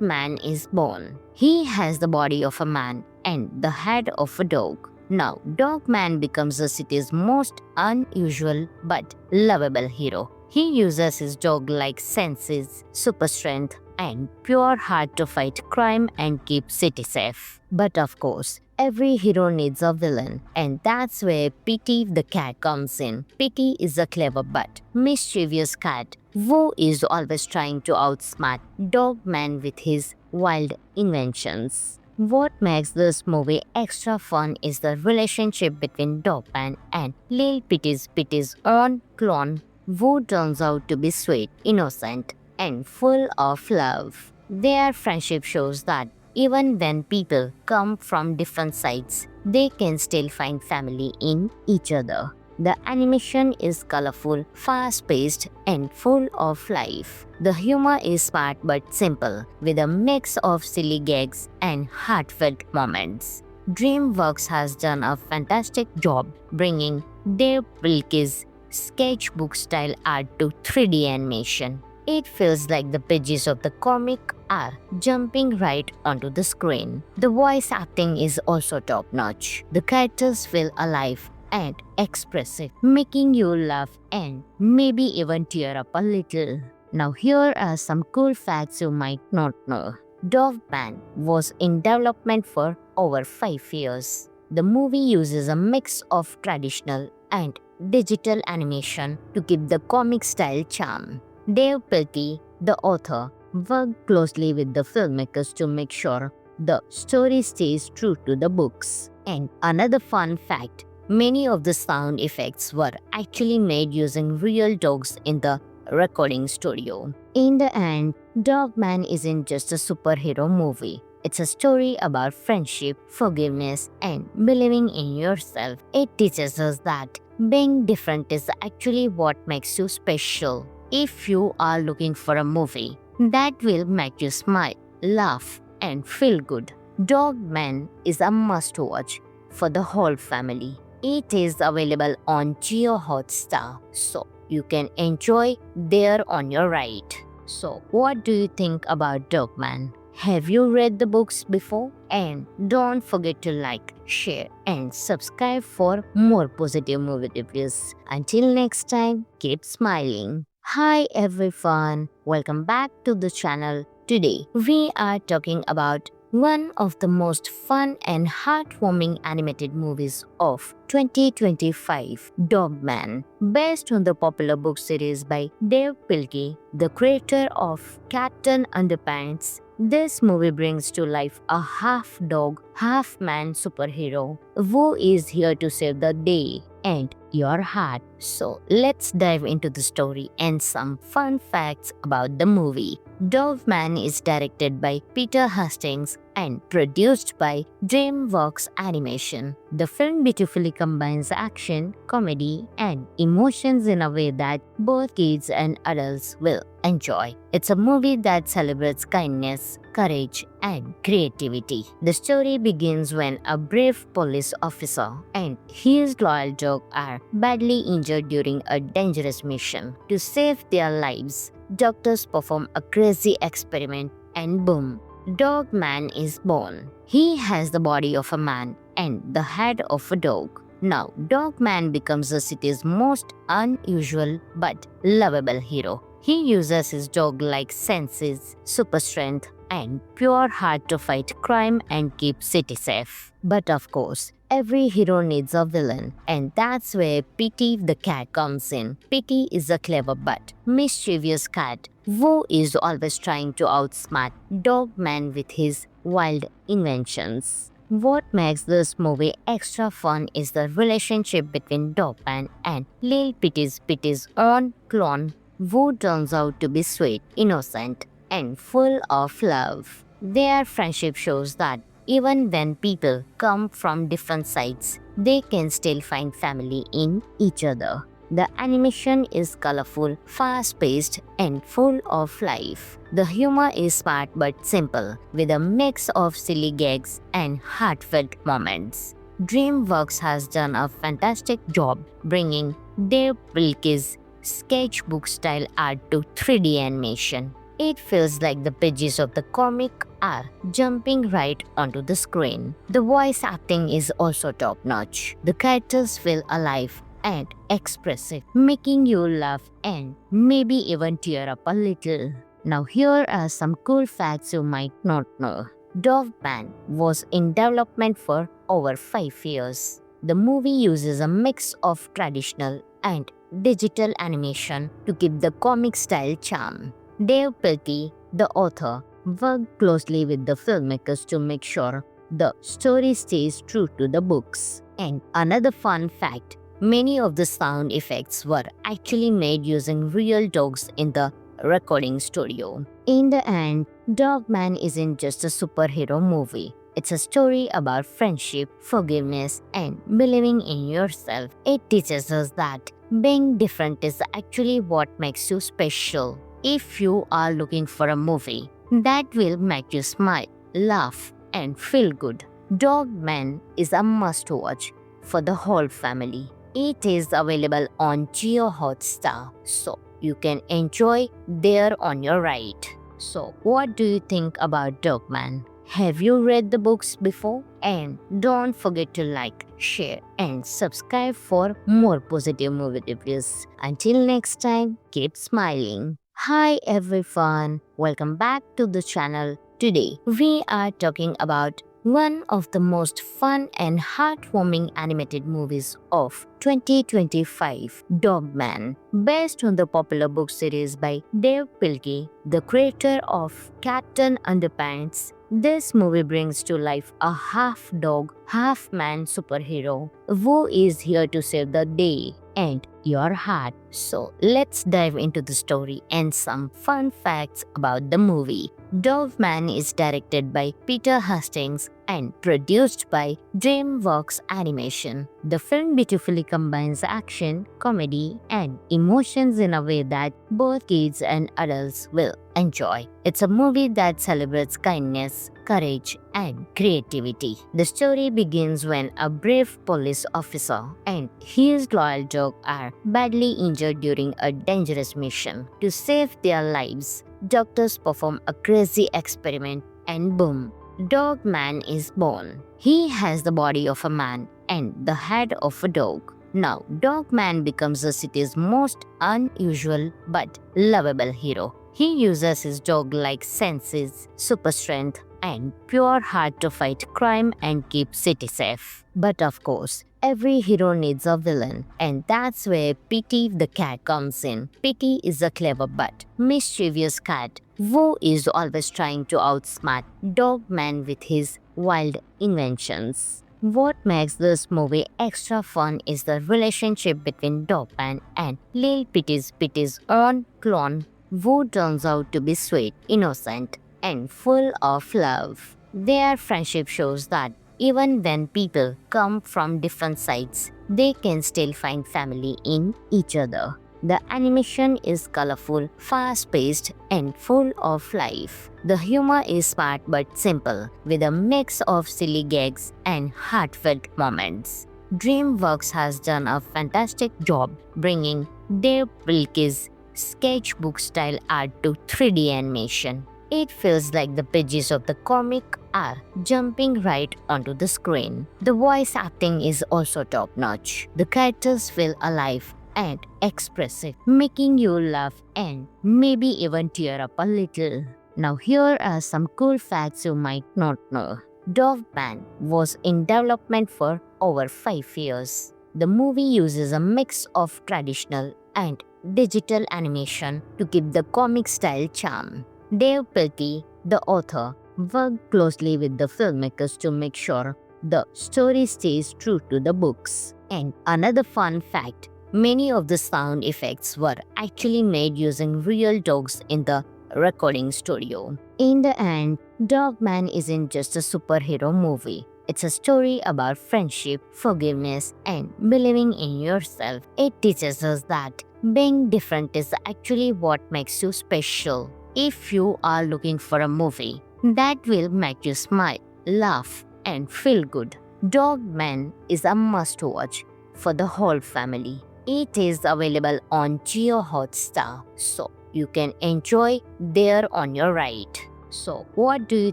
Man is born. He has the body of a man and the head of a dog. Now, Dog Man becomes the city's most unusual but lovable hero. He uses his dog-like senses, super strength, and pure heart to fight crime and keep city safe. But of course, every hero needs a villain, and that's where Petey the cat comes in. Petey is a clever but mischievous cat who is always trying to outsmart Dogman with his wild inventions. What makes this movie extra fun is the relationship between Dogman and Lil Petey's own clone, who turns out to be sweet, innocent, and full of love. Their friendship shows that even when people come from different sides, they can still find family in each other. The animation is colorful, fast-paced, and full of life. The humor is smart but simple, with a mix of silly gags and heartfelt moments. DreamWorks has done a fantastic job bringing Dave Pilkey's sketchbook-style art to 3D animation. It feels like the pages of the comic are jumping right onto the screen. The voice acting is also top-notch. The characters feel alive and expressive, making you laugh and maybe even tear up a little. Now here are some cool facts you might not know. Dogman was in development for over 5 years. The movie uses a mix of traditional and digital animation to keep the comic style charm. Dave Pilkey, the author, worked closely with the filmmakers to make sure the story stays true to the books. And another fun fact, many of the sound effects were actually made using real dogs in the recording studio. In the end, Dogman isn't just a superhero movie. It's a story about friendship, forgiveness, and believing in yourself. It teaches us that being different is actually what makes you special. If you are looking for a movie that will make you smile, laugh, and feel good, Dogman is a must-watch for the whole family. It is available on Jio Hotstar, so you can enjoy there on your ride. So, what do you think about Dogman? Have you read the books before? And don't forget to like, share, and subscribe for more positive movie reviews. Until next time, keep smiling. Hi everyone, welcome back to the channel. Today, we are talking about one of the most fun and heartwarming animated movies of 2025, Dogman. Based on the popular book series by Dave Pilkey, the creator of Captain Underpants, this movie brings to life a half dog, half man superhero who is here to save the day and your heart. So let's dive into the story and some fun facts about the movie. Dogman is directed by Peter Hastings and produced by DreamWorks Animation. The film beautifully combines action, comedy, and emotions in a way that both kids and adults will enjoy. It's a movie that celebrates kindness, courage, and creativity. The story begins when a brave police officer and his loyal dog are badly injured during a dangerous mission. To save their lives, doctors perform a crazy experiment and boom, Dogman is born. He has the body of a man and the head of a dog. Now, Dogman becomes the city's most unusual but lovable hero. He uses his dog-like senses, super strength, and pure heart to fight crime and keep city safe. But of course, Every hero needs a villain, and that's where Pity the cat comes in. Pity is a clever but mischievous cat who is always trying to outsmart Dogman with his wild inventions. What makes this movie extra fun is the relationship between Dogman and Lil Pity's own clone, who turns out to be sweet, innocent, and full of love. Their friendship shows that even when people come from different sides, they can still find family in each other. The animation is colorful, fast-paced, and full of life. The humor is smart but simple, with a mix of silly gags and heartfelt moments. DreamWorks has done a fantastic job bringing Dave Pilkey's sketchbook-style art to 3D animation. It feels like the pages of the comic are jumping right onto the screen. The voice acting is also top-notch. The characters feel alive and expressive, making you laugh and maybe even tear up a little. Now here are some cool facts you might not know. Dogman was in development for over 5 years. The movie uses a mix of traditional and digital animation to keep the comic style charm. Dave Pilkey, the author, worked closely with the filmmakers to make sure the story stays true to the books. And another fun fact, many of the sound effects were actually made using real dogs in the recording studio. In the end, Dogman isn't just a superhero movie. It's a story about friendship, forgiveness, and believing in yourself. It teaches us that being different is actually what makes you special. If you are looking for a movie that will make you smile, laugh, and feel good, Dogman is a must-watch for the whole family. It is available on Jio Hotstar, so you can enjoy there on your right. So, what do you think about Dogman? Have you read the books before? And don't forget to like, share, and subscribe for more positive movie reviews. Until next time, keep smiling. Hi everyone, welcome back to the channel. Today, we are talking about one of the most fun and heartwarming animated movies of 2025, Dogman. Based on the popular book series by Dave Pilkey, the creator of Captain Underpants, this movie brings to life a half-dog, half-man superhero who is here to save the day and your heart. So let's dive into the story and some fun facts about the movie. Dogman is directed by Peter Hastings and produced by DreamWorks Animation. The film beautifully combines action, comedy, and emotions in a way that both kids and adults will enjoy. It's a movie that celebrates kindness, courage, and creativity. The story begins when a brave police officer and his loyal dog are badly injured during a dangerous mission. To save their lives, doctors perform a crazy experiment and boom, Dogman is born. He has the body of a man and the head of a dog. Now, Dogman becomes the city's most unusual but lovable hero. He uses his dog-like senses, super strength, and pure heart to fight crime and keep city safe. But of course, every hero needs a villain, and that's where Pity the cat comes in. Pity is a clever but mischievous cat who is always trying to outsmart Dogman with his wild inventions. What makes this movie extra fun is the relationship between Dogman and Lil Pity's own clone, who turns out to be sweet, innocent, and full of love. Their friendship shows that even when people come from different sides, they can still find family in each other. The animation is colorful, fast-paced, and full of life. The humor is smart but simple, with a mix of silly gags and heartfelt moments. DreamWorks has done a fantastic job bringing Dave Pilkey's sketchbook-style art to 3D animation. It feels like the pages of the comic are jumping right onto the screen. The voice acting is also top-notch. The characters feel alive and expressive, making you laugh and maybe even tear up a little. Now here are some cool facts you might not know. Dogman was in development for over 5 years. The movie uses a mix of traditional and digital animation to keep the comic style charm. Dave Pilkey, the author, worked closely with the filmmakers to make sure the story stays true to the books. And another fun fact, many of the sound effects were actually made using real dogs in the recording studio. In the end, Dogman isn't just a superhero movie. It's a story about friendship, forgiveness, and believing in yourself. It teaches us that being different is actually what makes you special. If you are looking for a movie that will make you smile, laugh, and feel good, Dogman is a must watch for the whole family. It is available on Geo Hotstar, so you can enjoy there on your right. So, what do you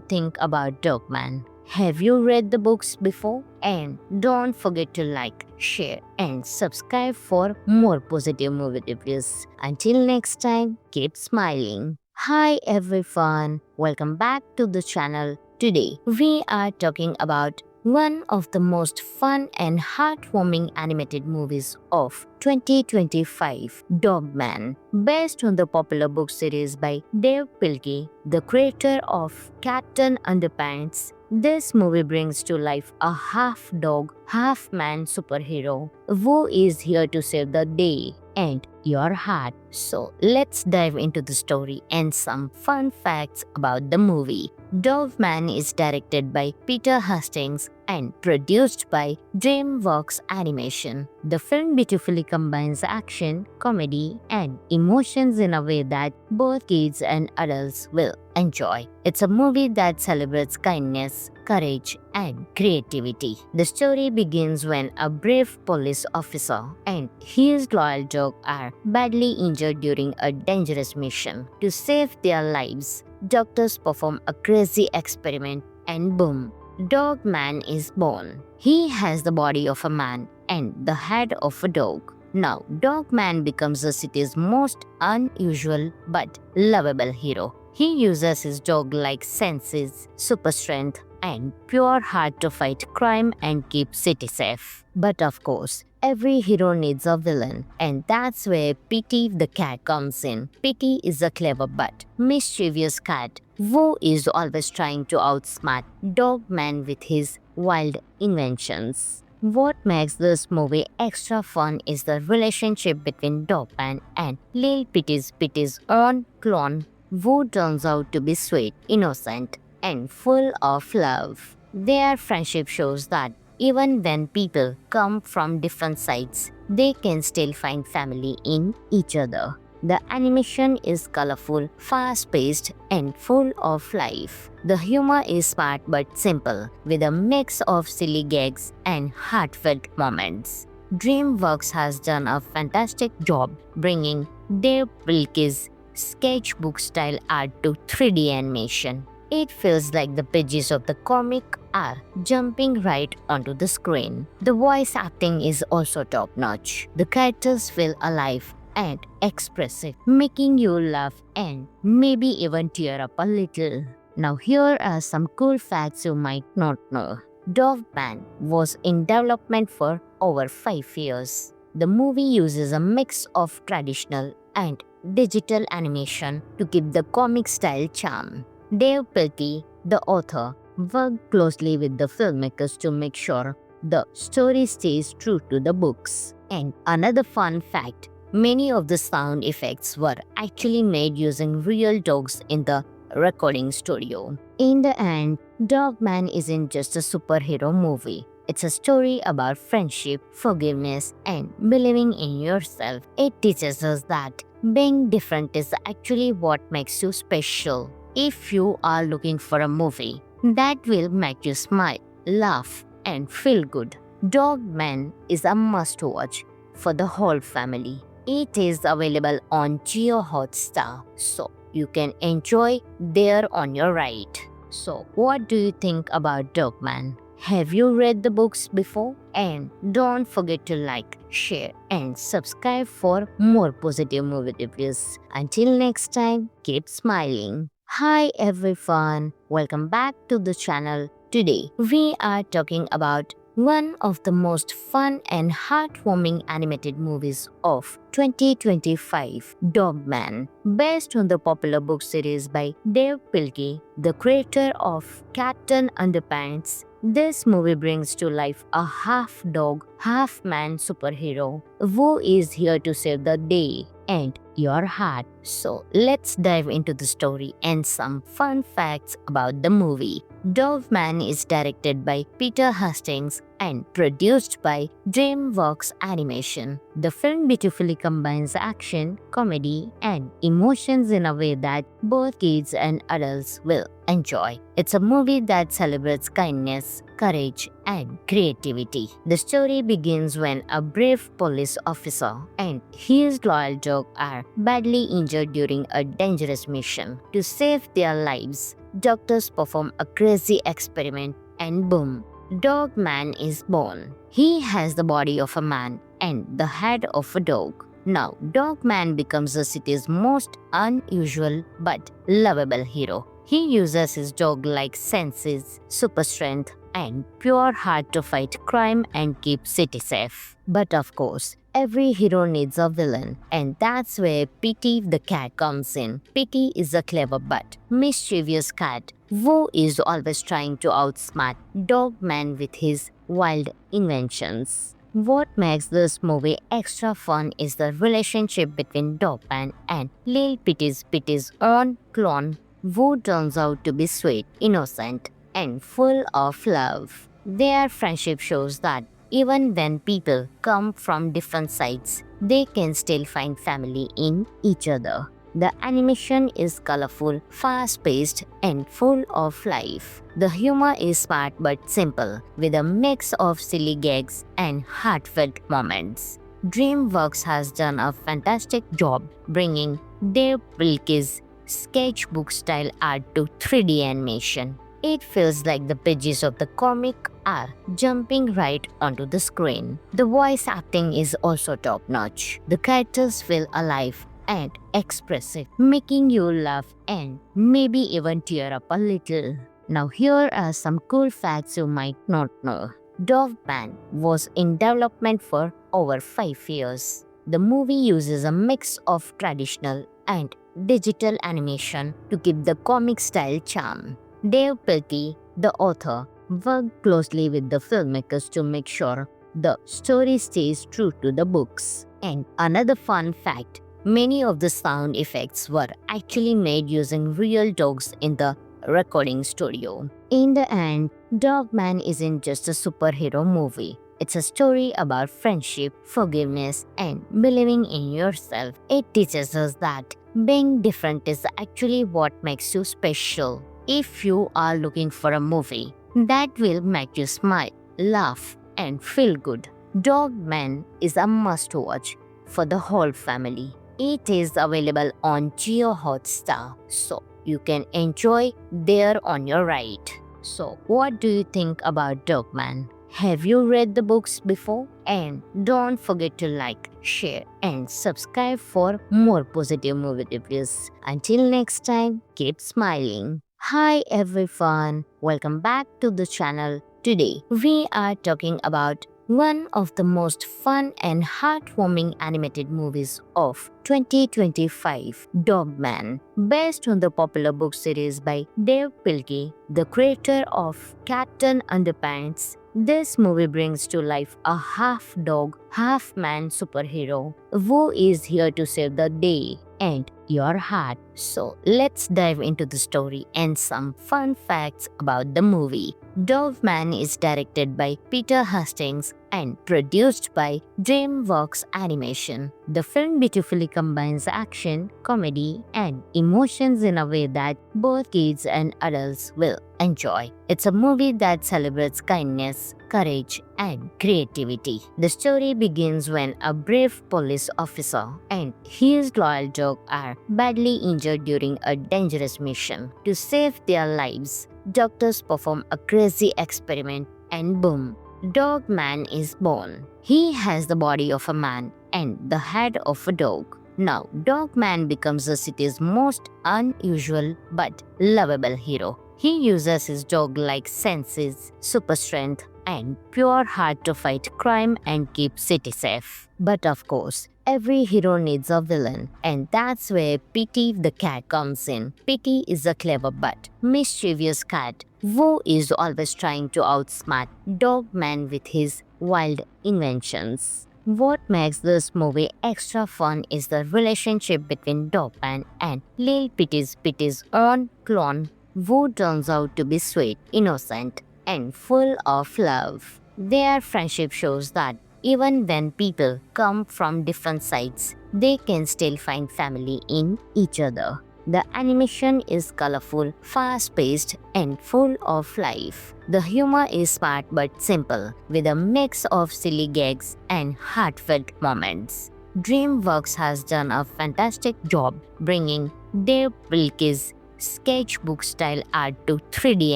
think about Dogman? Have you read the books before? And don't forget to like, share, and subscribe for more positive movie reviews. Until next time, keep smiling. Hi everyone, welcome back to the channel. Today, we are talking about one of the most fun and heartwarming animated movies of 2025, Dogman. Based on the popular book series by Dave Pilkey, the creator of Captain Underpants, this movie brings to life a half-dog, half-man superhero who is here to save the day and your heart. So let's dive into the story and some fun facts about the movie. Dogman is directed by Peter Hastings and produced by DreamWorks Animation. The film beautifully combines action, comedy, and emotions in a way that both kids and adults will enjoy. It's a movie that celebrates kindness, courage, and creativity. The story begins when a brave police officer and his loyal dog are badly injured during a dangerous mission. To save their lives, doctors perform a crazy experiment and boom, Dogman is born. He has the body of a man and the head of a dog. Now, Dogman becomes the city's most unusual but lovable hero. He uses his dog-like senses, super strength, and pure heart to fight crime and keep city safe. But of course, every hero needs a villain, and that's where Petey the cat comes in. Petey is a clever but mischievous cat who is always trying to outsmart Dogman with his wild inventions. What makes this movie extra fun is the relationship between Dogman and Lil Petey's own clone, who turns out to be sweet, innocent, and full of love. Their friendship shows that even when people come from different sides, they can still find family in each other. The animation is colorful, fast-paced, and full of life. The humor is smart but simple, with a mix of silly gags and heartfelt moments. DreamWorks has done a fantastic job bringing Dave Pilkey's sketchbook-style art to 3D animation. It feels like the pages of the comic are jumping right onto the screen. The voice acting is also top-notch. The characters feel alive and expressive, making you laugh and maybe even tear up a little. Now here are some cool facts you might not know. Dogman was in development for over 5 years. The movie uses a mix of traditional and digital animation to keep the comic style charm. Dave Pilkey, the author, worked closely with the filmmakers to make sure the story stays true to the books. And another fun fact, many of the sound effects were actually made using real dogs in the recording studio. In the end, Dogman isn't just a superhero movie. It's a story about friendship, forgiveness, and believing in yourself. It teaches us that being different is actually what makes you special. If you are looking for a movie that will make you smile, laugh, and feel good, Dogman is a must-watch for the whole family. It is available on Geo Hotstar, so you can enjoy there on your right. So, what do you think about Dogman? Have you read the books before? And don't forget to like, share, and subscribe for more positive movie reviews. Until next time, keep smiling. Hi everyone, welcome back to the channel. Today, we are talking about one of the most fun and heartwarming animated movies of 2025, Dogman. Based on the popular book series by Dave Pilkey, the creator of Captain Underpants, this movie brings to life a half dog, half man superhero who is here to save the day and your heart. So let's dive into the story and some fun facts about the movie. Dogman is directed by Peter Hastings and produced by DreamWorks Animation. The film beautifully combines action, comedy, and emotions in a way that both kids and adults will enjoy. It's a movie that celebrates kindness, courage, and creativity. The story begins when a brave police officer and his loyal dog are badly injured during a dangerous mission. To save their lives, doctors perform a crazy experiment and boom, Dogman is born. He has the body of a man and the head of a dog. Now, Dogman becomes the city's most unusual but lovable hero. He uses his dog-like senses, super strength, and pure heart to fight crime and keep city safe. But of course, every hero needs a villain, and that's where Petey the cat comes in. Petey is a clever but mischievous cat who is always trying to outsmart Dogman with his wild inventions. What makes this movie extra fun is the relationship between Dogman and Lil Petey's own clone, who turns out to be sweet, innocent, and full of love. Their friendship shows that even when people come from different sides, they can still find family in each other. The animation is colorful, fast-paced, and full of life. The humor is smart but simple, with a mix of silly gags and heartfelt moments. DreamWorks has done a fantastic job bringing Dave Pilkey's sketchbook-style art to 3D animation. It feels like the pages of the comic are jumping right onto the screen. The voice acting is also top-notch. The characters feel alive and expressive, making you laugh and maybe even tear up a little. Now here are some cool facts you might not know. Dogman was in development for over 5 years. The movie uses a mix of traditional and digital animation to keep the comic style charm. Dave Pilkey, the author, worked closely with the filmmakers to make sure the story stays true to the books. And another fun fact, many of the sound effects were actually made using real dogs in the recording studio. In the end, Dogman isn't just a superhero movie. It's a story about friendship, forgiveness, and believing in yourself. It teaches us that being different is actually what makes you special. If you are looking for a movie that will make you smile, laugh, and feel good, Dogman is a must-watch for the whole family. It is available on Jio Hotstar, so you can enjoy there on your ride. So, what do you think about Dogman? Have you read the books before? And don't forget to like, share, and subscribe for more positive movie reviews. Until next time, keep smiling. Hi everyone, welcome back to the channel. Today, we are talking about one of the most fun and heartwarming animated movies of 2025, Dogman. Based on the popular book series by Dave Pilkey, the creator of Captain Underpants, this movie brings to life a half dog, half man superhero who is here to save the day and your heart. So let's dive into the story and some fun facts about the movie. Dogman is directed by Peter Hastings and produced by DreamWorks Animation. The film beautifully combines action, comedy, and emotions in a way that both kids and adults will enjoy. It's a movie that celebrates kindness, courage, and creativity. The story begins when a brave police officer and his loyal dog are badly injured during a dangerous mission. To save their lives, doctors perform a crazy experiment and boom, Dogman is born. He has the body of a man and the head of a dog. Now, Dogman becomes the city's most unusual but lovable hero. He uses his dog-like senses, super strength, and pure heart to fight crime and keep city safe. But of course, every hero needs a villain, and that's where Petey the cat comes in. Petey is a clever but mischievous cat who is always trying to outsmart Dogman with his wild inventions. What makes this movie extra fun is the relationship between Dogman and Lil Petey's own clone, who turns out to be sweet, innocent, and full of love. Their friendship shows that even when people come from different sides, they can still find family in each other. The animation is colorful, fast-paced, and full of life. The humor is smart but simple, with a mix of silly gags and heartfelt moments. DreamWorks has done a fantastic job bringing Dave Pilkey's sketchbook-style art to 3D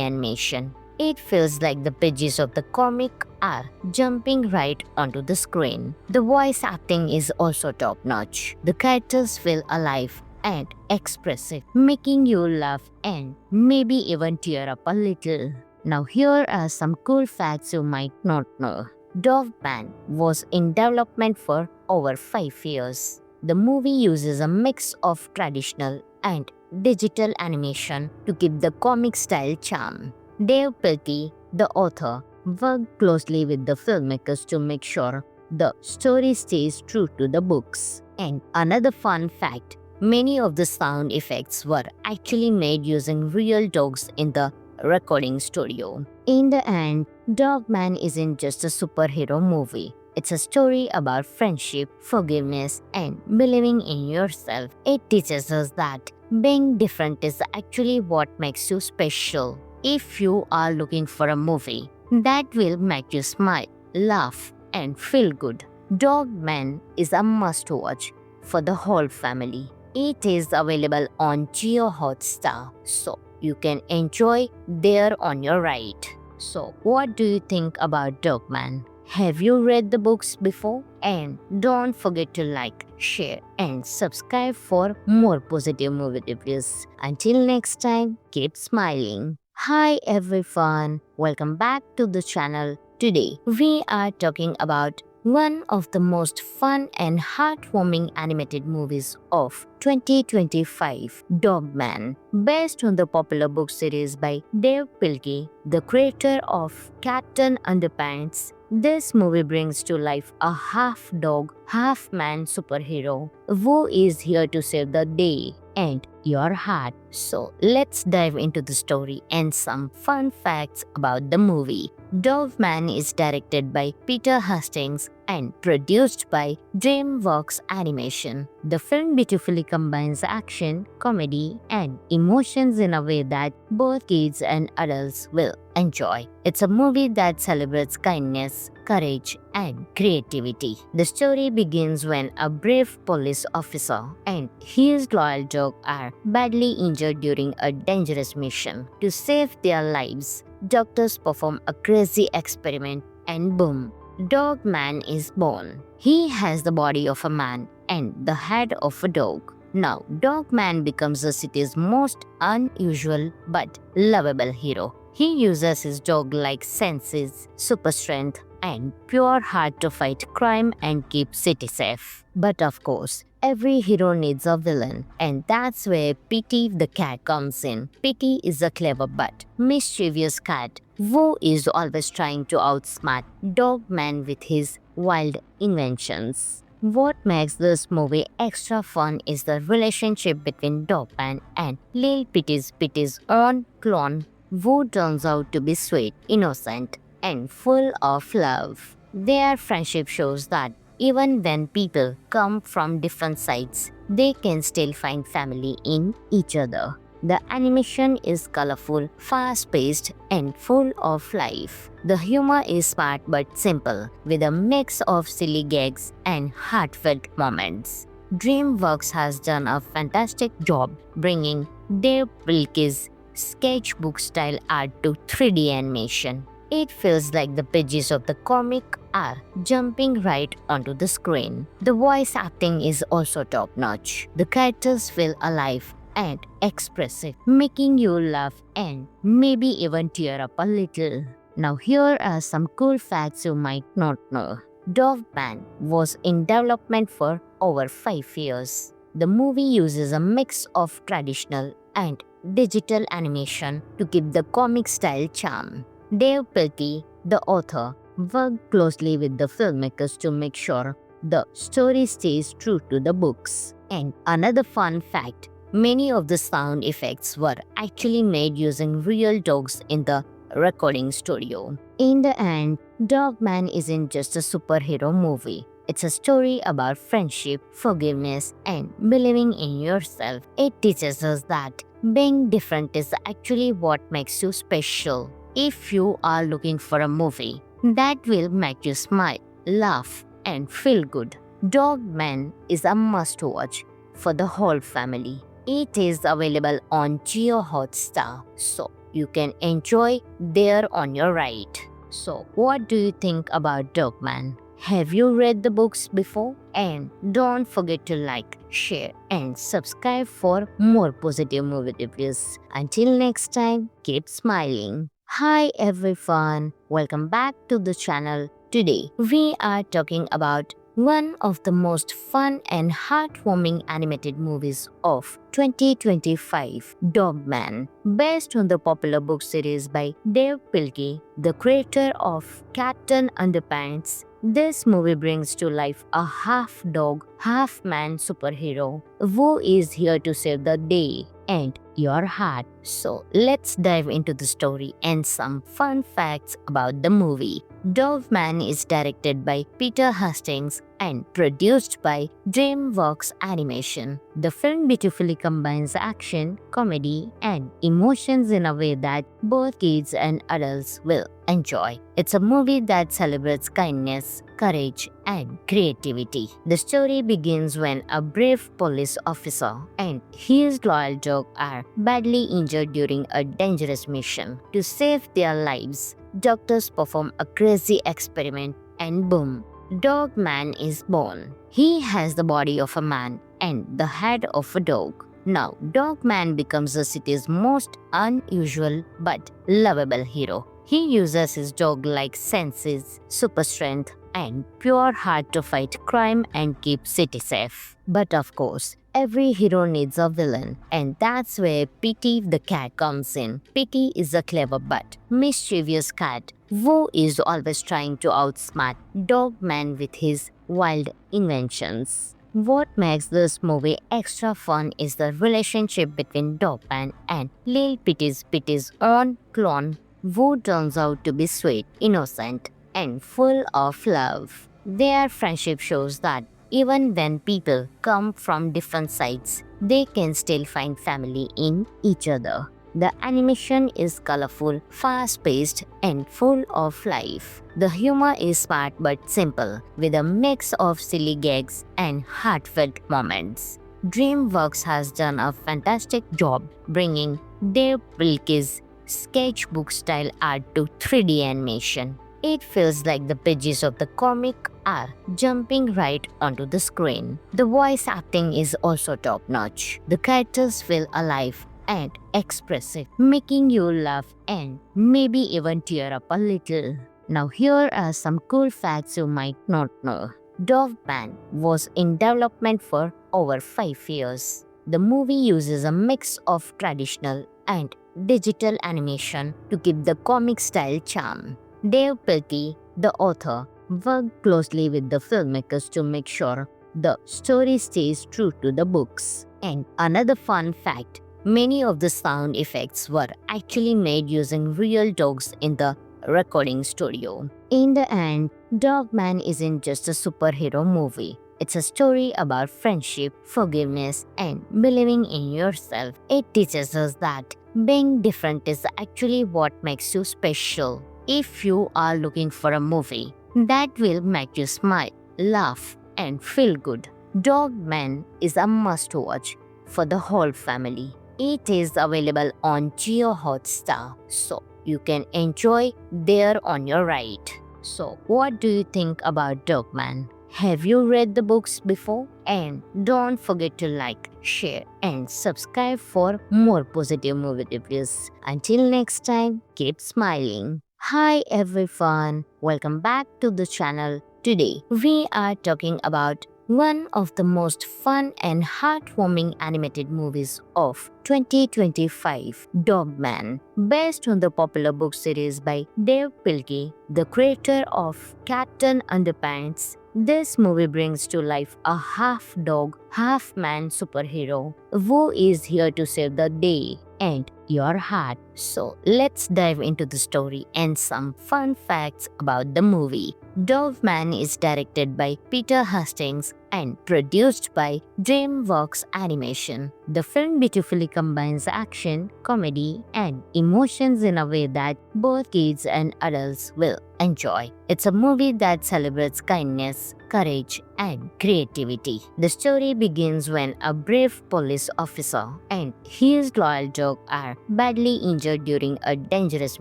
animation. It feels like the pages of the comic are jumping right onto the screen. The voice acting is also top-notch. The characters feel alive and expressive, making you laugh and maybe even tear up a little. Now here are some cool facts you might not know. Dogman was in development for over 5 years. The movie uses a mix of traditional and digital animation to keep the comic style charm. Dave Pilkey, the author, worked closely with the filmmakers to make sure the story stays true to the books. And another fun fact, many of the sound effects were actually made using real dogs in the recording studio. In the end, Dogman isn't just a superhero movie. It's a story about friendship, forgiveness, and believing in yourself. It teaches us that being different is actually what makes you special. If you are looking for a movie that will make you smile, laugh, and feel good, Dogman is a must-watch for the whole family. It is available on Jio Hotstar, so you can enjoy there on your ride. So, what do you think about Dogman? Have you read the books before? And don't forget to like, share, and subscribe for more positive movie reviews. Until next time, keep smiling. Hi everyone, welcome back to the channel. Today, we are talking about one of the most fun and heartwarming animated movies of 2025, Dogman. Based on the popular book series by Dave Pilkey, the creator of Captain Underpants, this movie brings to life a half-dog, half-man superhero who is here to save the day and your heart. So let's dive into the story and some fun facts about the movie. Dogman is directed by Peter Hastings and produced by DreamWorks Animation. The film beautifully combines action, comedy, and emotions in a way that both kids and adults will enjoy. It's a movie that celebrates kindness, courage, and creativity. The story begins when a brave police officer and his loyal dog are badly injured during a dangerous mission. To save their lives, doctors perform a crazy experiment and boom, Dogman is born. He has the body of a man and the head of a dog. Now, Dogman becomes the city's most unusual but lovable hero. He uses his dog-like senses, super strength, and pure heart to fight crime and keep city safe. But of course, every hero needs a villain, and that's where Petey the cat comes in. Petey is a clever but mischievous cat who is always trying to outsmart Dogman with his wild inventions. What makes this movie extra fun is the relationship between Dogman and Lil Petey's own clone, who turns out to be sweet, innocent, and full of love. Their friendship shows that even when people come from different sides, they can still find family in each other. The animation is colorful, fast-paced, and full of life. The humor is smart but simple, with a mix of silly gags and heartfelt moments. DreamWorks has done a fantastic job bringing Dave Pilkey's sketchbook-style art to 3D animation. It feels like the pages of the comic are jumping right onto the screen. The voice acting is also top-notch. The characters feel alive and expressive, making you laugh and maybe even tear up a little. Now, here are some cool facts you might not know. Dogman was in development for over 5 years. The movie uses a mix of traditional and digital animation to keep the comic style charm. Dave Pilkey, the author, worked closely with the filmmakers to make sure the story stays true to the books. And another fun fact, many of the sound effects were actually made using real dogs in the recording studio. In the end, Dogman isn't just a superhero movie. It's a story about friendship, forgiveness, and believing in yourself. It teaches us that being different is actually what makes you special. If you are looking for a movie that will make you smile, laugh, and feel good, Dogman is a must watch for the whole family. It is available on Geo Hotstar, so you can enjoy there on your right. So, what do you think about Dogman? Have you read the books before? And don't forget to like, share, and subscribe for more positive movie reviews. Until next time, keep smiling. Hi everyone, welcome back to the channel. Today, we are talking about one of the most fun and heartwarming animated movies of 2025, Dogman. Based on the popular book series by Dave Pilkey, the creator of Captain Underpants, this movie brings to life a half-dog, half-man superhero who is here to save the day and your heart. So let's dive into the story and some fun facts about the movie. Dogman is directed by Peter Hastings and produced by DreamWorks Animation. The film beautifully combines action, comedy, and emotions in a way that both kids and adults will enjoy. It's a movie that celebrates kindness, courage, and creativity. The story begins when a brave police officer and his loyal dog are badly injured during a dangerous mission. To save their lives, doctors perform a crazy experiment and boom, Dogman is born. He has the body of a man and the head of a dog. Now, Dogman becomes the city's most unusual but lovable hero. He uses his dog-like senses, super strength, and pure heart to fight crime and keep city safe. But of course, every hero needs a villain, and that's where Petey the cat comes in. Petey is a clever but mischievous cat who is always trying to outsmart Dogman with his wild inventions. What makes this movie extra fun is the relationship between Dogman and Lil Petey's own clone, who turns out to be sweet, innocent, and full of love. Their friendship shows that even when people come from different sides, they can still find family in each other. The animation is colorful, fast-paced, and full of life. The humor is smart but simple, with a mix of silly gags and heartfelt moments. DreamWorks has done a fantastic job bringing Dave Pilkey's sketchbook-style art to 3D animation. It feels like the pages of the comic are jumping right onto the screen. The voice acting is also top-notch. The characters feel alive and expressive, making you laugh and maybe even tear up a little. Now here are some cool facts you might not know. Dogman was in development for over 5 years. The movie uses a mix of traditional and digital animation to keep the comic style charm. Dave Pilkey, the author, worked closely with the filmmakers to make sure the story stays true to the books. And another fun fact, many of the sound effects were actually made using real dogs in the recording studio. In the end, Dogman isn't just a superhero movie. It's a story about friendship, forgiveness, and believing in yourself. It teaches us that being different is actually what makes you special. If you are looking for a movie that will make you smile, laugh, and feel good, Dogman is a must-watch for the whole family. It is available on Geo Hotstar, so you can enjoy there on your right. So, what do you think about Dogman? Have you read the books before? And don't forget to like, share, and subscribe for more positive movie reviews. Until next time, keep smiling. Hi everyone, welcome back to the channel. Today we are talking about one of the most fun and heartwarming animated movies of 2025, Dogman. Based on the popular book series by Dave Pilkey, the creator of Captain Underpants, this movie brings to life a half dog, half man superhero who is here to save the day and your heart. So let's dive into the story and some fun facts about the movie. Dogman is directed by Peter Hastings and produced by DreamWorks Animation. The film beautifully combines action, comedy, and emotions in a way that both kids and adults will enjoy. It's a movie that celebrates kindness, courage, and creativity. The story begins when a brave police officer and his loyal dog are badly injured during a dangerous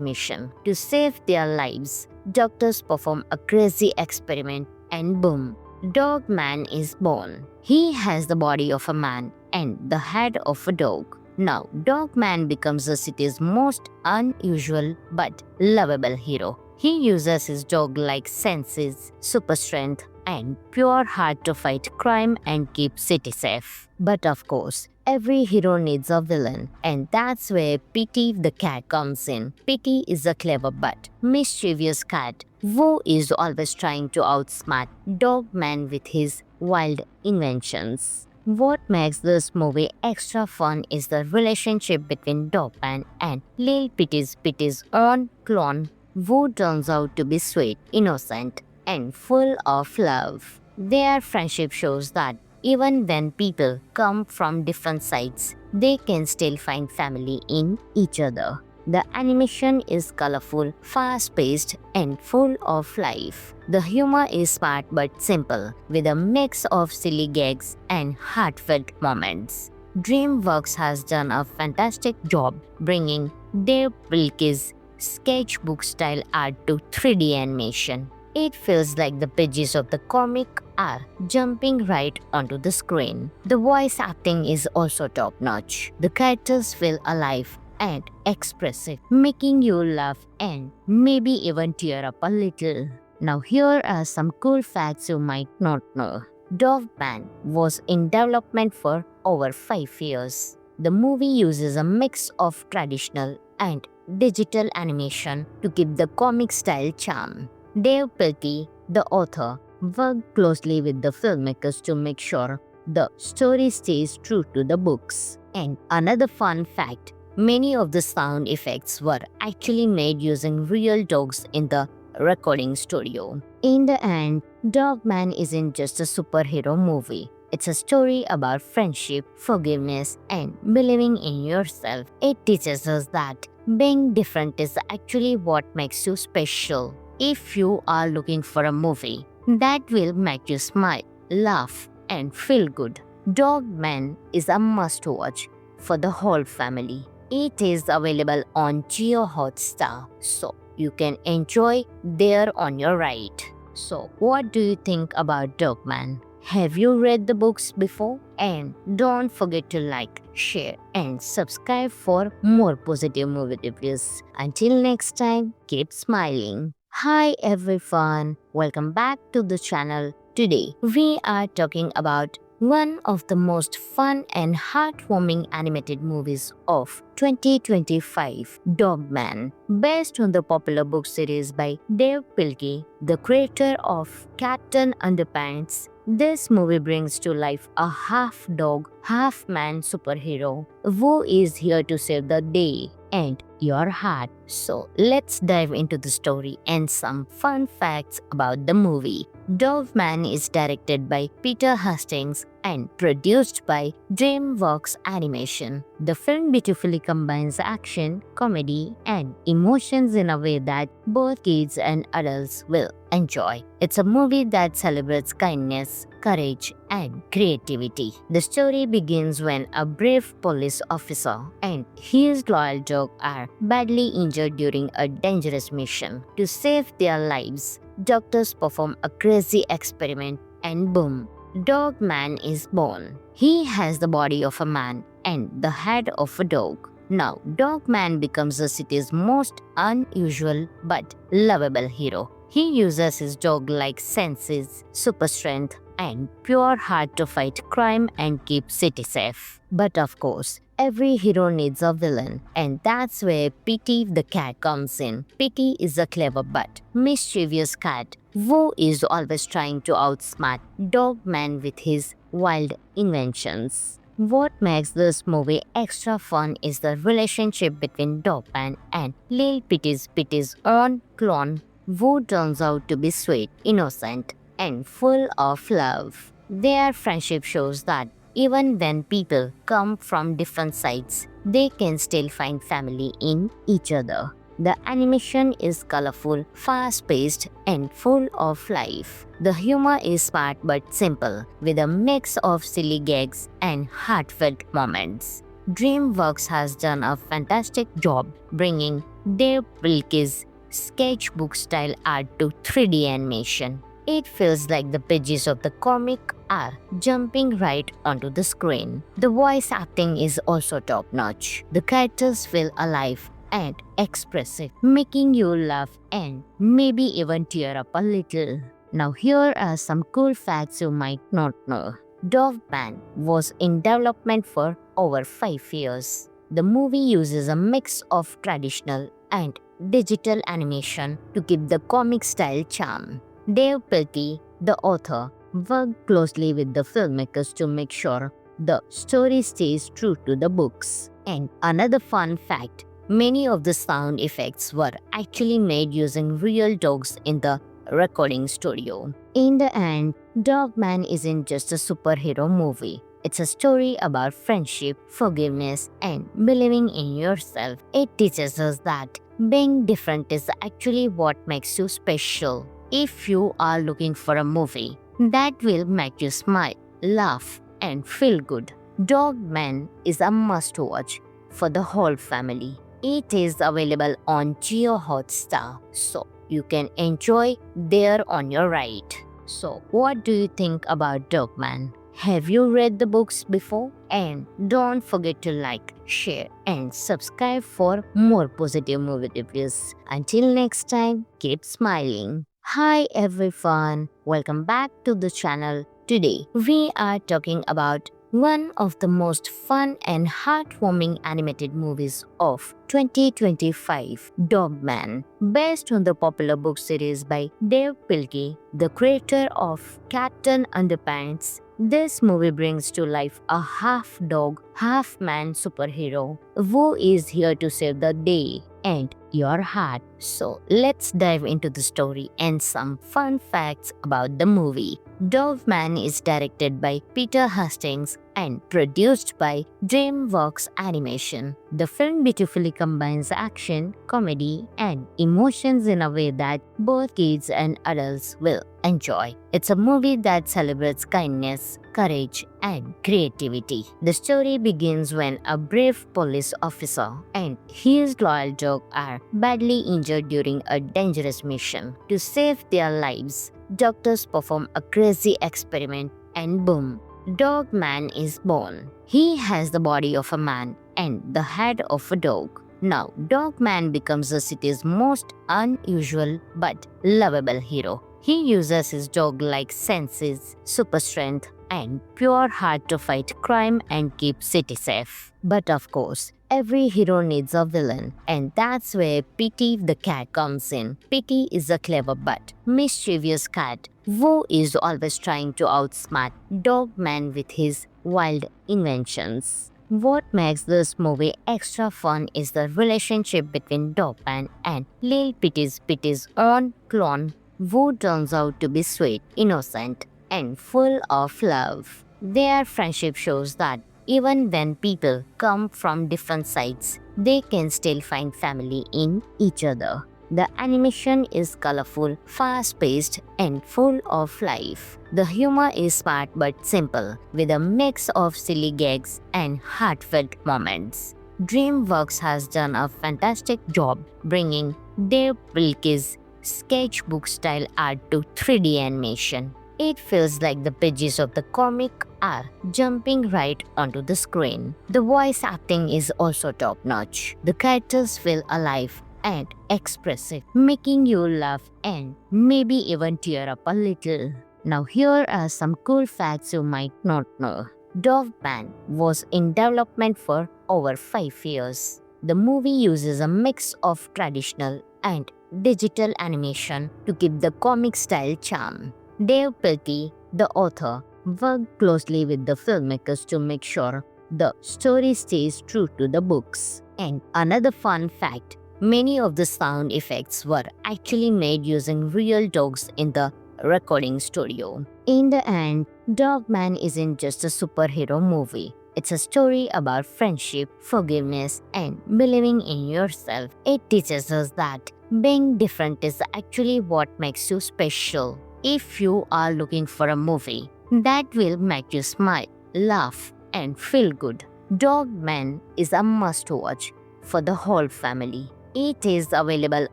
mission. To save their lives, doctors perform a crazy experiment and boom, Dogman is born. He has the body of a man and the head of a dog. Now, Dogman becomes the city's most unusual but lovable hero. He uses his dog-like senses, super strength, and pure heart to fight crime and keep city safe. But of course, every hero needs a villain, and that's where Petey the cat comes in. Petey is a clever but mischievous cat who is always trying to outsmart Dogman with his wild inventions. What makes this movie extra fun is the relationship between Dogman and Lil Petey's own clone, who turns out to be sweet, innocent, and full of love. Their friendship shows that even when people come from different sides, they can still find family in each other. The animation is colorful, fast-paced, and full of life. The humor is smart but simple, with a mix of silly gags and heartfelt moments. DreamWorks has done a fantastic job bringing Dave Pilkey's sketchbook-style art to 3D animation. It feels like the pages of the comic are jumping right onto the screen. The voice acting is also top-notch. The characters feel alive and expressive, making you laugh and maybe even tear up a little. Now here are some cool facts you might not know. Dogman was in development for over 5 years. The movie uses a mix of traditional and digital animation to keep the comic style charm. Dave Pilkey, the author, worked closely with the filmmakers to make sure the story stays true to the books. And another fun fact, many of the sound effects were actually made using real dogs in the recording studio. In the end, Dogman isn't just a superhero movie. It's a story about friendship, forgiveness, and believing in yourself. It teaches us that being different is actually what makes you special. If you are looking for a movie that will make you smile, laugh, and feel good, Dogman is a must-watch for the whole family. It is available on Jio Hotstar, so you can enjoy there on your ride. So, what do you think about Dogman? Have you read the books before? And don't forget to like, share, and subscribe for more positive movie reviews. Until next time, keep smiling. Hi everyone, welcome back to the channel. Today, we are talking about one of the most fun and heartwarming animated movies of 2025, Dogman. Based on the popular book series by Dave Pilkey, the creator of Captain Underpants, this movie brings to life a half dog, half man superhero who is here to save the day and your heart. So let's dive into the story and some fun facts about the movie. Dogman is directed by Peter Hastings and produced by DreamWorks Animation. The film beautifully combines action, comedy, and emotions in a way that both kids and adults will enjoy. It's a movie that celebrates kindness, courage, and creativity. The story begins when a brave police officer and his loyal dog are badly injured during a dangerous mission. To save their lives, doctors perform a crazy experiment and boom, Dogman is born. He has the body of a man and the head of a dog. Now, Dogman becomes the city's most unusual but lovable hero. He uses his dog-like senses, super strength, and pure heart to fight crime and keep city safe. But of course, every hero needs a villain, and that's where Petey the cat comes in. Petey is a clever but mischievous cat who is always trying to outsmart Dogman with his wild inventions. What makes this movie extra fun is the relationship between Dogman and Lil Petey's own clone, who turns out to be sweet, innocent, and full of love. Their friendship shows that even when people come from different sides, they can still find family in each other. The animation is colorful, fast-paced, and full of life. The humor is smart but simple, with a mix of silly gags and heartfelt moments. DreamWorks has done a fantastic job bringing Dave Pilkey's sketchbook-style art to 3D animation. It feels like the pages of the comic are jumping right onto the screen. The voice acting is also top-notch. The characters feel alive and expressive, making you laugh and maybe even tear up a little. Now here are some cool facts you might not know. Dogman was in development for over 5 years. The movie uses a mix of traditional and digital animation to keep the comic style charm. Dave Pilkey, the author, worked closely with the filmmakers to make sure the story stays true to the books. And another fun fact, many of the sound effects were actually made using real dogs in the recording studio. In the end, Dogman isn't just a superhero movie. It's a story about friendship, forgiveness, and believing in yourself. It teaches us that being different is actually what makes you special. If you are looking for a movie that will make you smile, laugh, and feel good, Dogman is a must-watch for the whole family. It is available on Jio Hotstar, so you can enjoy there on your ride. So, what do you think about Dogman? Have you read the books before? And don't forget to like, share, and subscribe for more positive movie reviews. Until next time, keep smiling. Hi everyone, welcome back to the channel. Today, we are talking about one of the most fun and heartwarming animated movies of 2025, Dogman. Based on the popular book series by Dave Pilkey, the creator of Captain Underpants, this movie brings to life a half-dog, half-man superhero who is here to save the day and your heart. So let's dive into the story and some fun facts about the movie. Dogman is directed by Peter Hastings and produced by DreamWorks Animation. The film beautifully combines action, comedy, and emotions in a way that both kids and adults will enjoy. It's a movie that celebrates kindness, courage, and creativity. The story begins when a brave police officer and his loyal dog are badly injured during a dangerous mission. To save their lives, doctors perform a crazy experiment and boom, Dogman is born. He has the body of a man and the head of a dog. Now, Dogman becomes the city's most unusual but lovable hero. He uses his dog-like senses, super strength, and pure heart to fight crime and keep city safe. But of course, every hero needs a villain, and that's where Petey the cat comes in. Petey is a clever but mischievous cat who is always trying to outsmart Dogman with his wild inventions. What makes this movie extra fun is the relationship between Dogman and Lil Petey's own clone, who turns out to be sweet, innocent, and full of love. Their friendship shows that even when people come from different sides, they can still find family in each other. The animation is colorful, fast-paced, and full of life. The humor is smart but simple, with a mix of silly gags and heartfelt moments. DreamWorks has done a fantastic job bringing Dave Pilkey's sketchbook-style art to 3D animation. It feels like the pages of the comic are jumping right onto the screen. The voice acting is also top-notch. The characters feel alive and expressive, making you laugh and maybe even tear up a little. Now here are some cool facts you might not know. Dogman was in development for over 5 years. The movie uses a mix of traditional and digital animation to keep the comic style charm. Dave Pilkey, the author, worked closely with the filmmakers to make sure the story stays true to the books. And another fun fact, many of the sound effects were actually made using real dogs in the recording studio. In the end, Dogman isn't just a superhero movie. It's a story about friendship, forgiveness, and believing in yourself. It teaches us that being different is actually what makes you special. If you are looking for a movie that will make you smile, laugh, and feel good, Dogman is a must-watch for the whole family. It is available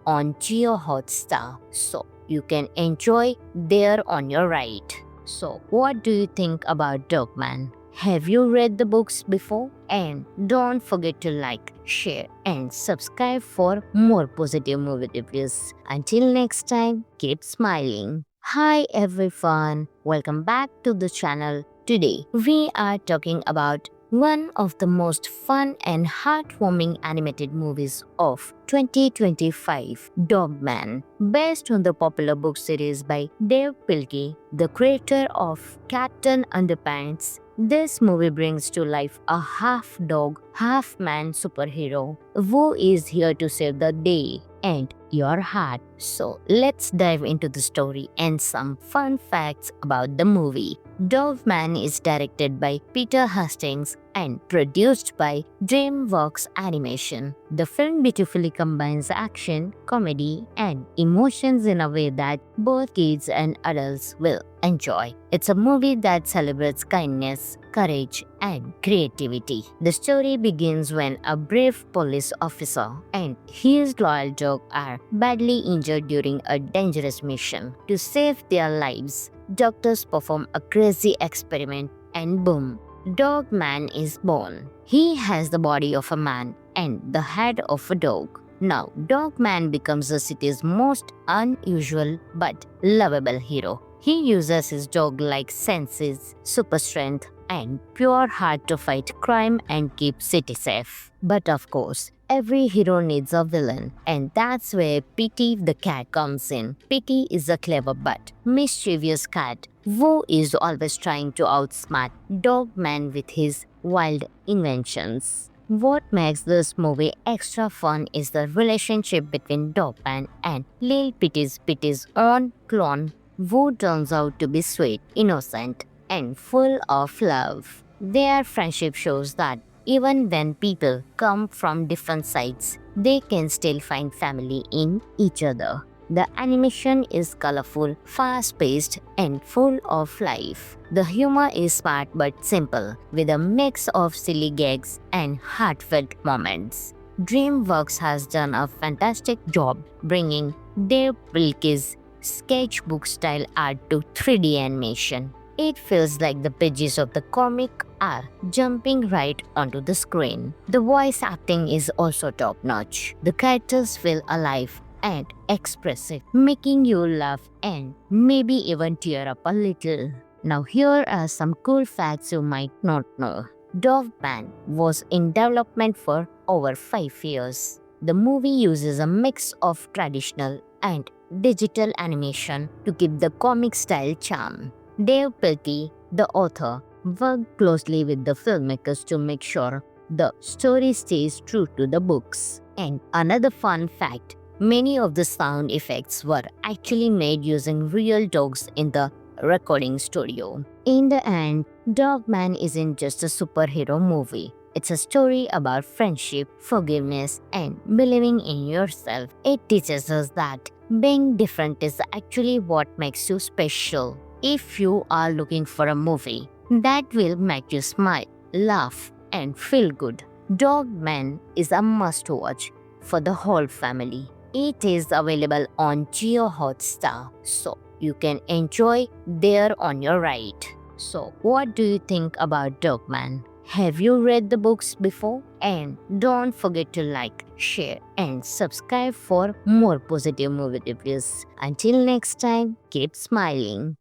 on Jio Hotstar, so you can enjoy there on your ride. So, what do you think about Dogman? Have you read the books before? And don't forget to like, share, and subscribe for more positive movie reviews. Until next time, keep smiling. Hi everyone, welcome back to the channel. Today, we are talking about one of the most fun and heartwarming animated movies of 2025, Dogman. Based on the popular book series by Dave Pilkey, the creator of Captain Underpants, this movie brings to life a half-dog, half-man superhero who is here to save the day and your heart. So let's dive into the story and some fun facts about the movie. Dogman is directed by Peter Hastings and produced by DreamWorks Animation. The film beautifully combines action, comedy, and emotions in a way that both kids and adults will enjoy. It's a movie that celebrates kindness, courage, and creativity. The story begins when a brave police officer and his loyal dog are badly injured during a dangerous mission. To save their lives, doctors perform a crazy experiment and boom, Dogman is born. He has the body of a man and the head of a dog. Now, Dogman becomes the city's most unusual but lovable hero. He uses his dog-like senses, super strength, and pure heart to fight crime and keep city safe. But of course, every hero needs a villain, and that's where Petey the cat comes in. Petey is a clever but mischievous cat who is always trying to outsmart Dogman with his wild inventions. What makes this movie extra fun is the relationship between Dogman and Lil Petey's own clone, who turns out to be sweet, innocent, and full of love. Their friendship shows that even when people come from different sides, they can still find family in each other. The animation is colorful, fast-paced, and full of life. The humor is smart but simple, with a mix of silly gags and heartfelt moments. DreamWorks has done a fantastic job bringing Dave Pilkey's sketchbook-style art to 3D animation. It feels like the pages of the comic are jumping right onto the screen. The voice acting is also top-notch. The characters feel alive and expressive, making you laugh and maybe even tear up a little. Now here are some cool facts you might not know. Dogman was in development for over 5 years. The movie uses a mix of traditional and digital animation to keep the comic style charm. Dave Pilkey, the author, worked closely with the filmmakers to make sure the story stays true to the books. And another fun fact, many of the sound effects were actually made using real dogs in the recording studio. In the end, Dogman isn't just a superhero movie. It's a story about friendship, forgiveness, and believing in yourself. It teaches us that being different is actually what makes you special. If you are looking for a movie that will make you smile, laugh, and feel good, Dogman is a must-watch for the whole family. It is available on Jio Hotstar, so you can enjoy there on your ride. So, what do you think about Dogman? Have you read the books before? And don't forget to like, share, and subscribe for more positive movie reviews. Until next time, keep smiling.